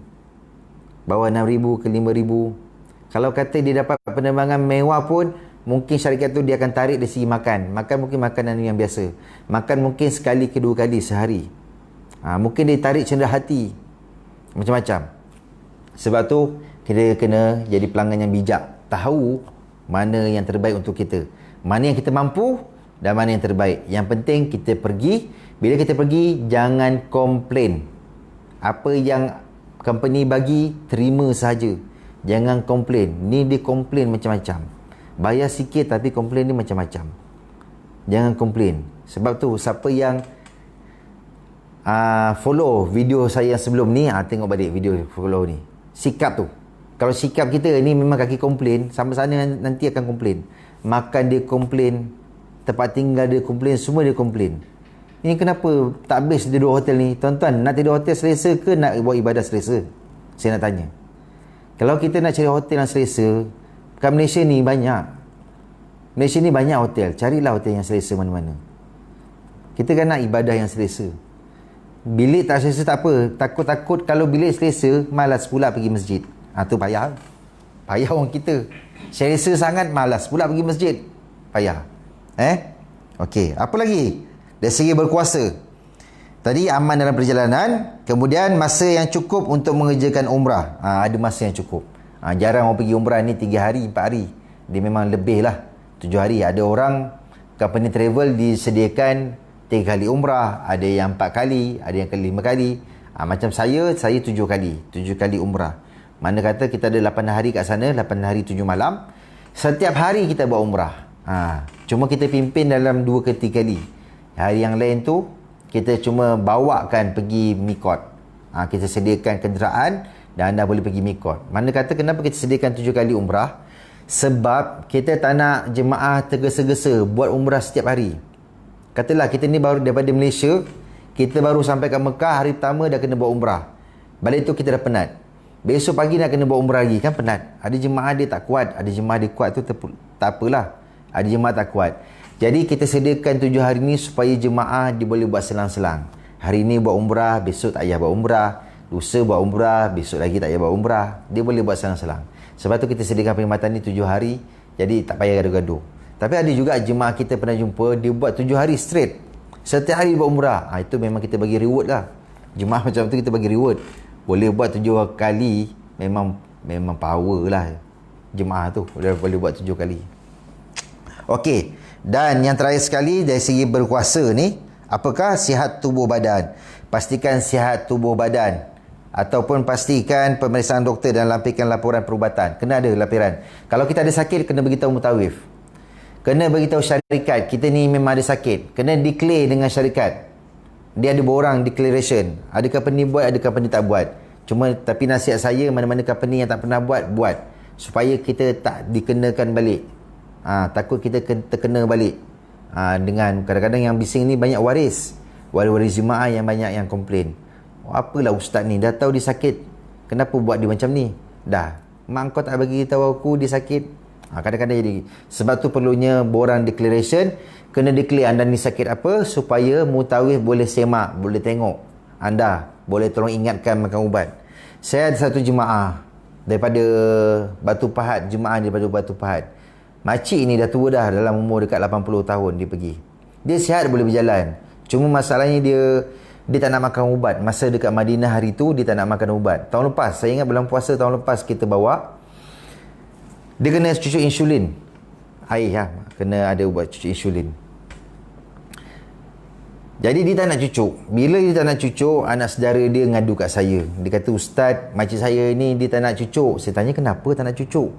[SPEAKER 1] Bawah 6,000 ke 5,000. Kalau kata dia dapat penerbangan mewah pun, mungkin syarikat tu dia akan tarik dari segi makan. Makan mungkin makanan yang biasa. Makan mungkin sekali ke 2 kali sehari. Mungkin dia tarik cenderahati. Macam-macam. Sebab tu, kita kena jadi pelanggan yang bijak. Tahu mana yang terbaik untuk kita. Mana yang kita mampu dan mana yang terbaik. Yang penting kita pergi. Bila kita pergi, jangan komplain. Apa yang company bagi, terima sahaja. Jangan komplain. Ni dia komplain macam-macam. Bayar sikit tapi komplain ni macam-macam. Jangan komplain. Sebab tu, siapa yang follow video saya sebelum ni, tengok balik video follow ni. Sikap tu. Kalau sikap kita ni memang kaki komplain, sama sana nanti akan komplain. Makan dia komplain, tempat tinggal dia komplain, semua dia komplain. Ini kenapa tak habis tidur hotel ni? Tuan-tuan, nak tidur hotel selesa ke nak buat ibadah selesa? Saya nak tanya. Kalau kita nak cari hotel yang selesa, kat Malaysia ni banyak. Malaysia ni banyak hotel. Carilah hotel yang selesa mana-mana. Kita kan nak ibadah yang selesa. Bilik tak selesa tak apa. Takut-takut kalau bilik selesa, malas pula pergi masjid. Tu payah. Payah orang kita. Selesa sangat, malas pula pergi masjid. Payah. Okey. Apa lagi? Dari segi berkuasa. Tadi aman dalam perjalanan. Kemudian masa yang cukup untuk mengerjakan umrah. Ada masa yang cukup. Jarang orang pergi umrah ni 3 hari, 4 hari. Dia memang lebih lah. 7 hari. Ada orang company travel disediakan 3 kali umrah. Ada yang 4 kali. Ada yang ke 5 kali. Macam saya 7 kali. 7 kali umrah. Mana kata kita ada 8 hari kat sana. 8 hari 7 malam. Setiap hari kita buat umrah. Cuma kita pimpin dalam 2 ke 3 kali. Hari yang lain tu kita cuma bawakan pergi mikot. Kita sediakan kenderaan dan anda boleh pergi mikot. Mana kata kenapa kita sediakan 7 kali umrah? Sebab kita tak nak jemaah tergesa-gesa buat umrah setiap hari. Katalah kita ni baru daripada Malaysia, kita baru sampai ke Mekah, hari pertama dah kena buat umrah. Balik tu kita dah penat. Besok pagi nak kena buat umrah lagi, kan penat. Ada jemaah dia tak kuat, ada jemaah dia kuat tu tak apalah. Ada jemaah tak kuat. Jadi kita sediakan 7 hari ni supaya jemaah dia boleh buat selang-selang. Hari ni buat umrah, besok tak payah buat umrah. Lusa buat umrah, besok lagi tak payah buat umrah. Dia boleh buat selang-selang. Sebab tu kita sediakan perkhidmatan ni 7 hari. Jadi tak payah gaduh-gaduh. Tapi ada juga jemaah kita pernah jumpa, dia buat 7 hari straight. Setiap hari buat umrah. Itu memang kita bagi reward lah. Jemaah macam tu kita bagi reward. Boleh buat 7 kali, memang power lah jemaah tu. Boleh buat 7 kali. Okey. Dan yang terakhir sekali dari segi berkuasa ni, apakah sihat tubuh badan? Pastikan sihat tubuh badan. Ataupun pastikan pemeriksaan doktor dan lampikan laporan perubatan. Kena ada laporan. Kalau kita ada sakit, kena beritahu mutawif. Kena beritahu syarikat, kita ni memang ada sakit. Kena declare dengan syarikat. Dia ada borang declaration. Ada company buat, ada company tak buat. Cuma tapi nasihat saya, mana-mana company yang tak pernah buat, buat. Supaya kita tak dikenakan balik. Takut kita terkena balik. Dengan kadang-kadang yang bising ni banyak waris. Waris jemaah yang banyak yang komplain. Apalah ustaz ni, dah tahu dia sakit, kenapa buat dia macam ni? Dah, mak kau tak bagi tahu aku dia sakit. Kadang-kadang jadi. Sebab tu perlunya borang declaration. Kena declare anda ni sakit apa, supaya mutawif boleh semak, boleh tengok. Anda boleh tolong ingatkan makan ubat. Saya ada satu jemaah daripada Batu Pahat. Jemaah daripada Batu Pahat. Makcik ni dah tua dah, dalam umur dekat 80 tahun dia pergi. Dia sihat, boleh berjalan. Cuma masalahnya dia tak nak makan ubat. Masa dekat Madinah hari tu, dia tak nak makan ubat. Tahun lepas, saya ingat bulan puasa tahun lepas kita bawa, dia kena cucuk insulin. Kena ada ubat cucuk insulin. Jadi dia tak nak cucuk. Bila dia tak nak cucuk, anak saudara dia ngadu kat saya. Dia kata, "Ustaz, makcik saya ni dia tak nak cucuk." Saya tanya, "Kenapa tak nak cucuk?"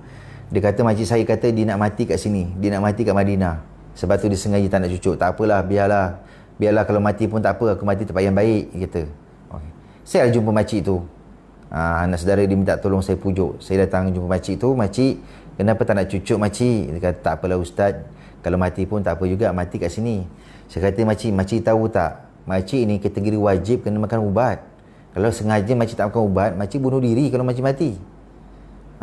[SPEAKER 1] Dia kata, "Makcik saya kata dia nak mati kat sini. Dia nak mati kat Madinah. Sebab tu dia sengaja tak nak cucuk." "Tak apalah, biarlah. Biarlah kalau mati pun tak apa. Aku mati tempat yang baik." Dia kata. Okay. Saya jumpa makcik tu. Anak saudara dia minta tolong saya pujuk. Saya datang jumpa makcik tu. "Makcik, kenapa tak nak cucuk, makcik?" Dia kata, "Tak apalah Ustaz. Kalau mati pun tak apa juga. Mati kat sini." Saya kata, makcik tahu tak? Makcik ni kategori wajib kena makan ubat. Kalau sengaja makcik tak makan ubat, makcik bunuh diri kalau makcik mati.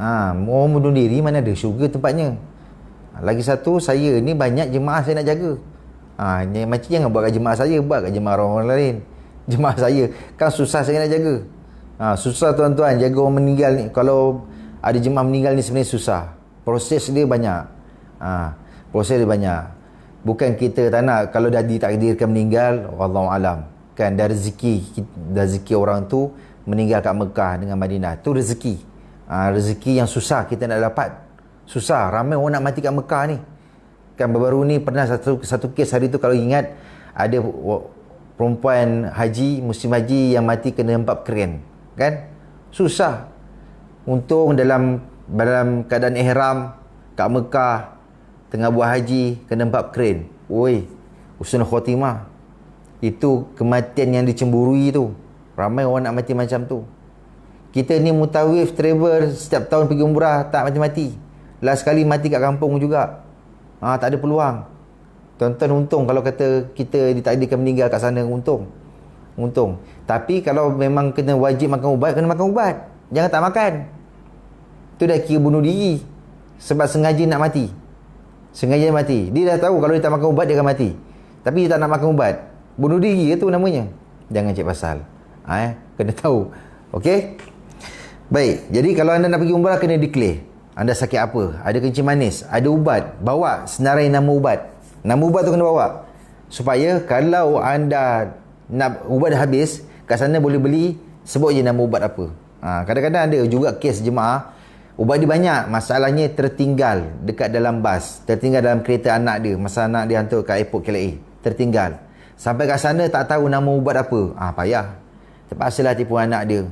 [SPEAKER 1] Orang bunuh diri mana ada syurga tempatnya. Lagi satu, saya ni banyak jemaah saya nak jaga. Makcik jangan buat kat jemaah saya, buat kat jemaah orang lain. Jemaah saya kan susah saya nak jaga. Susah tuan-tuan jaga orang meninggal ni. Kalau ada jemaah meninggal ni sebenarnya susah. Proses dia banyak. Proses dia banyak. Bukan kita tak nak, kalau dah ditakdirkan meninggal, wallahualam, kan dah rezeki orang tu meninggal kat Mekah dengan Madinah, tu rezeki. Rezeki yang susah kita nak dapat. Susah, ramai orang nak mati kat Mekah ni. Kan baru-baru ni pernah satu kes hari tu, kalau ingat, ada perempuan haji, musim haji yang mati kena hempap kren. Kan? Susah. Untung dalam keadaan ihram kat Mekah, tengah buat haji, kena hempap kren. Oi, husnul khotimah. Itu kematian yang dicemburui tu. Ramai orang nak mati macam tu. Kita ni mutawif, travel, setiap tahun pergi umrah, tak mati-mati. Last kali mati kat kampung juga. Tak ada peluang. Tuan-tuan untung kalau kata kita ditakdirkan meninggal kat sana, untung. Tapi kalau memang kena wajib makan ubat, kena makan ubat. Jangan tak makan. Tu dah kira bunuh diri. Sebab sengaja nak mati. Sengaja mati. Dia dah tahu kalau dia tak makan ubat, dia akan mati. Tapi dia tak nak makan ubat. Bunuh diri tu namanya. Jangan cek pasal. Kena tahu. Okey? Baik. Jadi kalau anda nak pergi umrah, kena declare. Anda sakit apa? Ada kencing manis? Ada ubat? Bawa senarai nama ubat. Nama ubat tu kena bawa. Supaya kalau anda nak ubat dah habis, kat sana boleh beli, sebut je nama ubat apa. Kadang-kadang ada juga kes jemaah, ubat dia banyak, masalahnya tertinggal dekat dalam bas, tertinggal dalam kereta anak dia, masa anak dia hantar kat airport KLIA, tertinggal. Sampai kat sana tak tahu nama ubat apa. Payah. Terpaksalah tipu anak dia.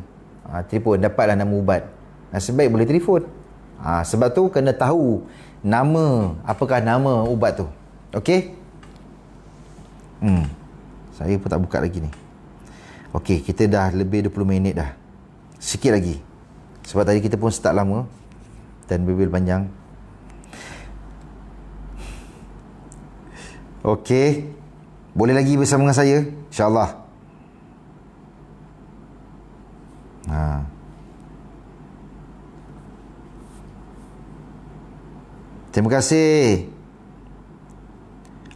[SPEAKER 1] Telefon, dapatlah nama ubat. Nasib baik boleh telefon. Sebab tu kena tahu nama, apakah nama ubat tu. Okey? Saya pun tak buka lagi ni. Okey, kita dah lebih 20 minit dah. Sikit lagi. Sebab tadi kita pun start lama dan berbil panjang. Okey. Boleh lagi bersama dengan saya? InsyaAllah. Terima kasih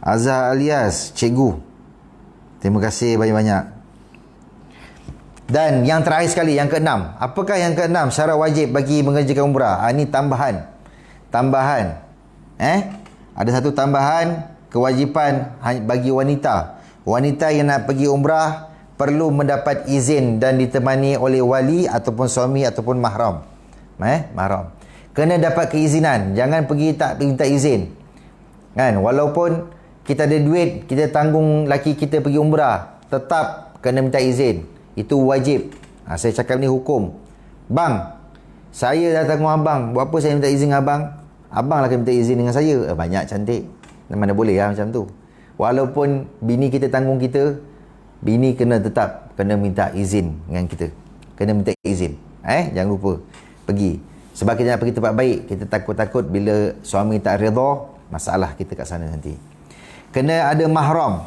[SPEAKER 1] Azhar alias Cikgu. Terima kasih banyak-banyak. Dan yang terakhir sekali, yang keenam. Apakah yang keenam syarat wajib bagi mengerjakan umrah? Ini tambahan. Ada satu tambahan kewajipan bagi wanita. Wanita yang nak pergi umrah perlu mendapat izin dan ditemani oleh wali ataupun suami ataupun mahram. Mahram. Kena dapat keizinan. Jangan pergi tak minta izin. Kan? Walaupun kita ada duit, kita tanggung laki kita pergi umrah, tetap kena minta izin. Itu wajib. Saya cakap ni hukum. Bang, saya dah tanggung abang. Buat apa saya minta izin abang? Abang lah kena minta izin dengan saya. Banyak cantik. Mana boleh lah macam tu. Walaupun bini kita tanggung kita, bini tetap kena minta izin dengan kita. Kena minta izin. Jangan lupa. Pergi. Sebab kita nak pergi tempat baik, kita takut-takut bila suami tak redha, masalah kita kat sana nanti. Kena ada mahram.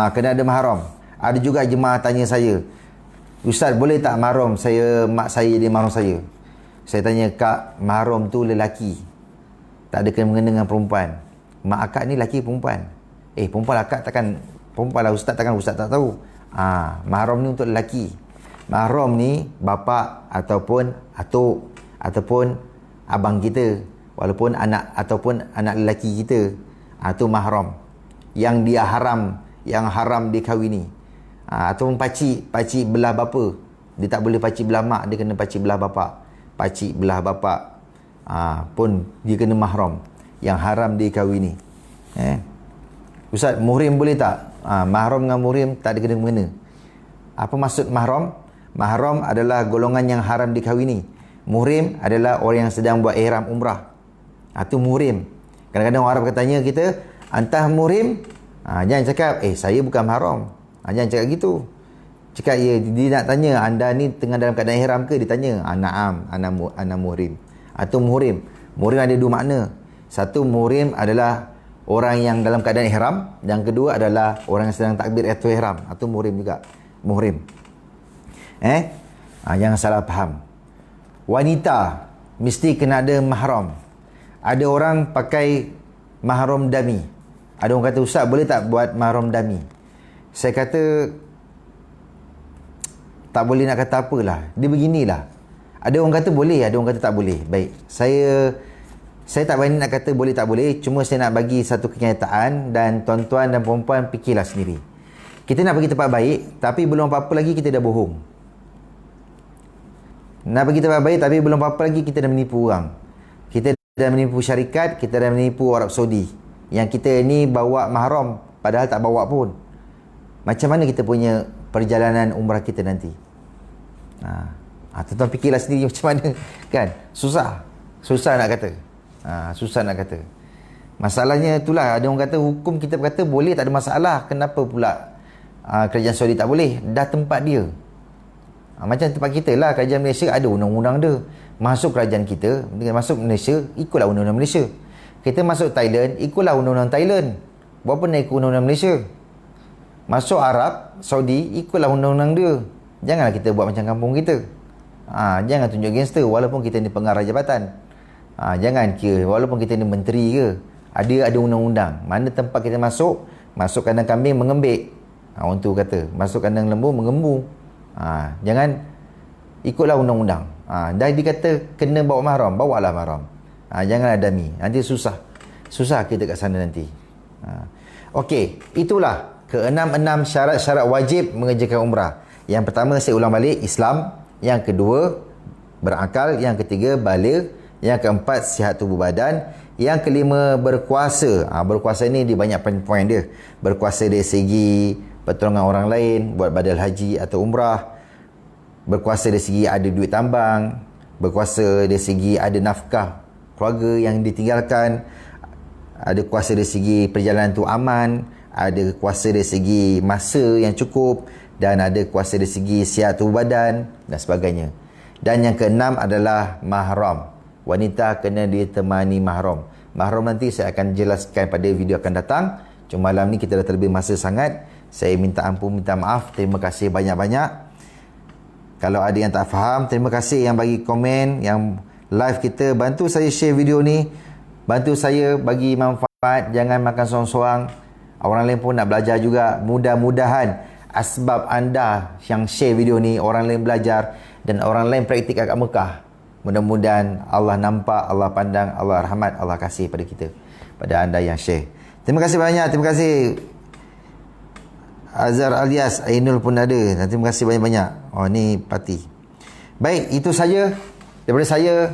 [SPEAKER 1] Kena ada mahram. Ada juga jemaah tanya saya, "Ustaz, boleh tak mahram saya, mak saya jadi mahram saya?" Saya tanya, "Kak, mahram tu lelaki. Tak ada kena-mengena dengan perempuan. Mak akak ni lelaki perempuan." Perempuan akak takkan, perempuan lah ustaz, takkan ustaz tak tahu. Mahram ni untuk lelaki. Mahram ni bapa ataupun atuk ataupun abang kita, walaupun anak ataupun anak lelaki kita. Itu mahram. Yang dia haram, yang haram dikahwini. Ataupun pakcik belah bapa. Dia tak boleh pakcik belah mak, dia kena pakcik belah bapa. Pakcik belah bapa pun dia kena mahram, yang haram dikahwini. Ustaz, muhrim boleh tak? Mahram dengan muhrim tak ada kena-mengena. Apa maksud mahram? Mahram adalah golongan yang haram dikahwini. Muhrim adalah orang yang sedang buat ihram umrah. Itu muhrim. Kadang-kadang orang Arab katanya kita, "Antah muhrim?" Jangan cakap, saya bukan mahram. Jangan cakap gitu. Cakap, dia nak tanya, anda ni tengah dalam keadaan ihram ke? Dia tanya, "Na'am, ana muhrim." Atau muhrim. Muhrim ada dua makna. Satu, muhrim adalah orang yang dalam keadaan ihram. Yang kedua adalah orang yang sedang takbir atau ihram. Atau muhrim juga. Muhrim. Jangan salah faham. Wanita mesti kena ada mahram. Ada orang pakai mahram dami. Ada orang kata, "Ustaz, boleh tak buat mahram dami?" Saya kata, tak boleh nak kata apalah. Dia beginilah. Ada orang kata boleh, ada orang kata tak boleh. Baik. Saya tak berani nak kata boleh tak boleh. Cuma saya nak bagi satu kenyataan dan tuan-tuan dan perempuan fikirlah sendiri. Kita nak pergi tempat baik, tapi belum apa-apa lagi kita dah bohong. Nak pergi tempat baik, tapi belum apa-apa lagi kita dah menipu orang. Kita dah menipu syarikat, kita dah menipu Arab Saudi. Yang kita ni bawa mahram, padahal tak bawa pun. Macam mana kita punya perjalanan umrah kita nanti? Tuan-tuan fikirlah sendiri macam mana. Kan? Susah nak kata. Susah nak kata. Masalahnya itulah, ada orang kata hukum kita berkata boleh, tak ada masalah. Kenapa pula kerajaan Saudi tak boleh? Dah tempat dia. Macam tempat kita lah, kerajaan Malaysia ada undang-undang dia. Masuk kerajaan kita, masuk Malaysia, ikutlah undang-undang Malaysia. Kita masuk Thailand, ikutlah undang-undang Thailand. Berapa nak ikut undang-undang Malaysia? Masuk Arab, Saudi, ikutlah undang-undang dia. Janganlah kita buat macam kampung kita. Jangan tunjuk gangster walaupun kita ni pengarah jabatan. Jangan kira walaupun kita ni menteri ke. Ada undang-undang. Mana tempat kita masuk kandang kambing mengembik. Orang tu kata, masuk kandang lembu mengembu. Jangan ikutlah undang-undang. Dah dikata kena bawa mahram, bawalah mahram. Janganlah dami. Nanti susah kita kat sana nanti. Okey, itulah ke-6 syarat-syarat wajib mengerjakan umrah. Yang pertama, saya ulang balik, Islam. Yang kedua, berakal. Yang ketiga, baligh. Yang keempat, sihat tubuh badan. Yang kelima, berkuasa. Berkuasa ni dia banyak poin dia. Berkuasa dari segi pertolongan orang lain, buat badal haji atau umrah. Berkuasa dari segi ada duit tambang. Berkuasa dari segi ada nafkah keluarga yang ditinggalkan. Ada kuasa dari segi perjalanan tu aman. Ada kuasa dari segi masa yang cukup. Dan ada kuasa dari segi sihat tubuh badan dan sebagainya. Dan yang keenam adalah mahram. Wanita kena ditemani mahram. Mahram nanti saya akan jelaskan pada video akan datang. Cuma malam ni kita dah terlebih masa sangat. Saya minta ampun, minta maaf. Terima kasih banyak-banyak. Kalau ada yang tak faham, terima kasih yang bagi komen, yang live kita. Bantu saya share video ni. Bantu saya bagi manfaat. Jangan makan sorang-sorang. Orang lain pun nak belajar juga. Mudah-mudahan asbab anda yang share video ni, orang lain belajar dan orang lain praktik kat Mekah. Mudah-mudahan Allah nampak, Allah pandang, Allah rahmat, Allah kasih pada kita, pada anda yang share. Terima kasih banyak. Terima kasih Azhar alias Ainul pun ada. Terima kasih banyak-banyak. Ni parti. Baik, itu saja daripada saya.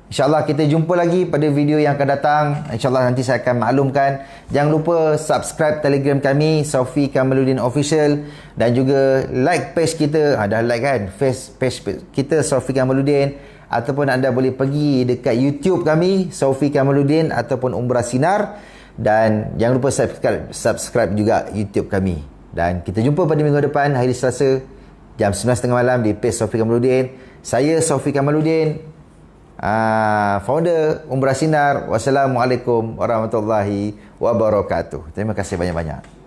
[SPEAKER 1] InsyaAllah kita jumpa lagi pada video yang akan datang. InsyaAllah nanti saya akan maklumkan. Jangan lupa subscribe Telegram kami, Sofi Kamaluddin Official. Dan juga like page kita. Dah like kan? Page kita, Sofi Kamaluddin. Ataupun anda boleh pergi dekat YouTube kami, Sofi Kamaluddin. Ataupun Umrah Sinar. Dan jangan lupa subscribe juga YouTube kami. Dan kita jumpa pada minggu depan, hari Selasa, jam 9.30 malam di page Sofi Kamaluddin. Saya Sofi Kamaluddin, founder Umrah Sinar. Wassalamualaikum warahmatullahi wabarakatuh. Terima kasih banyak-banyak.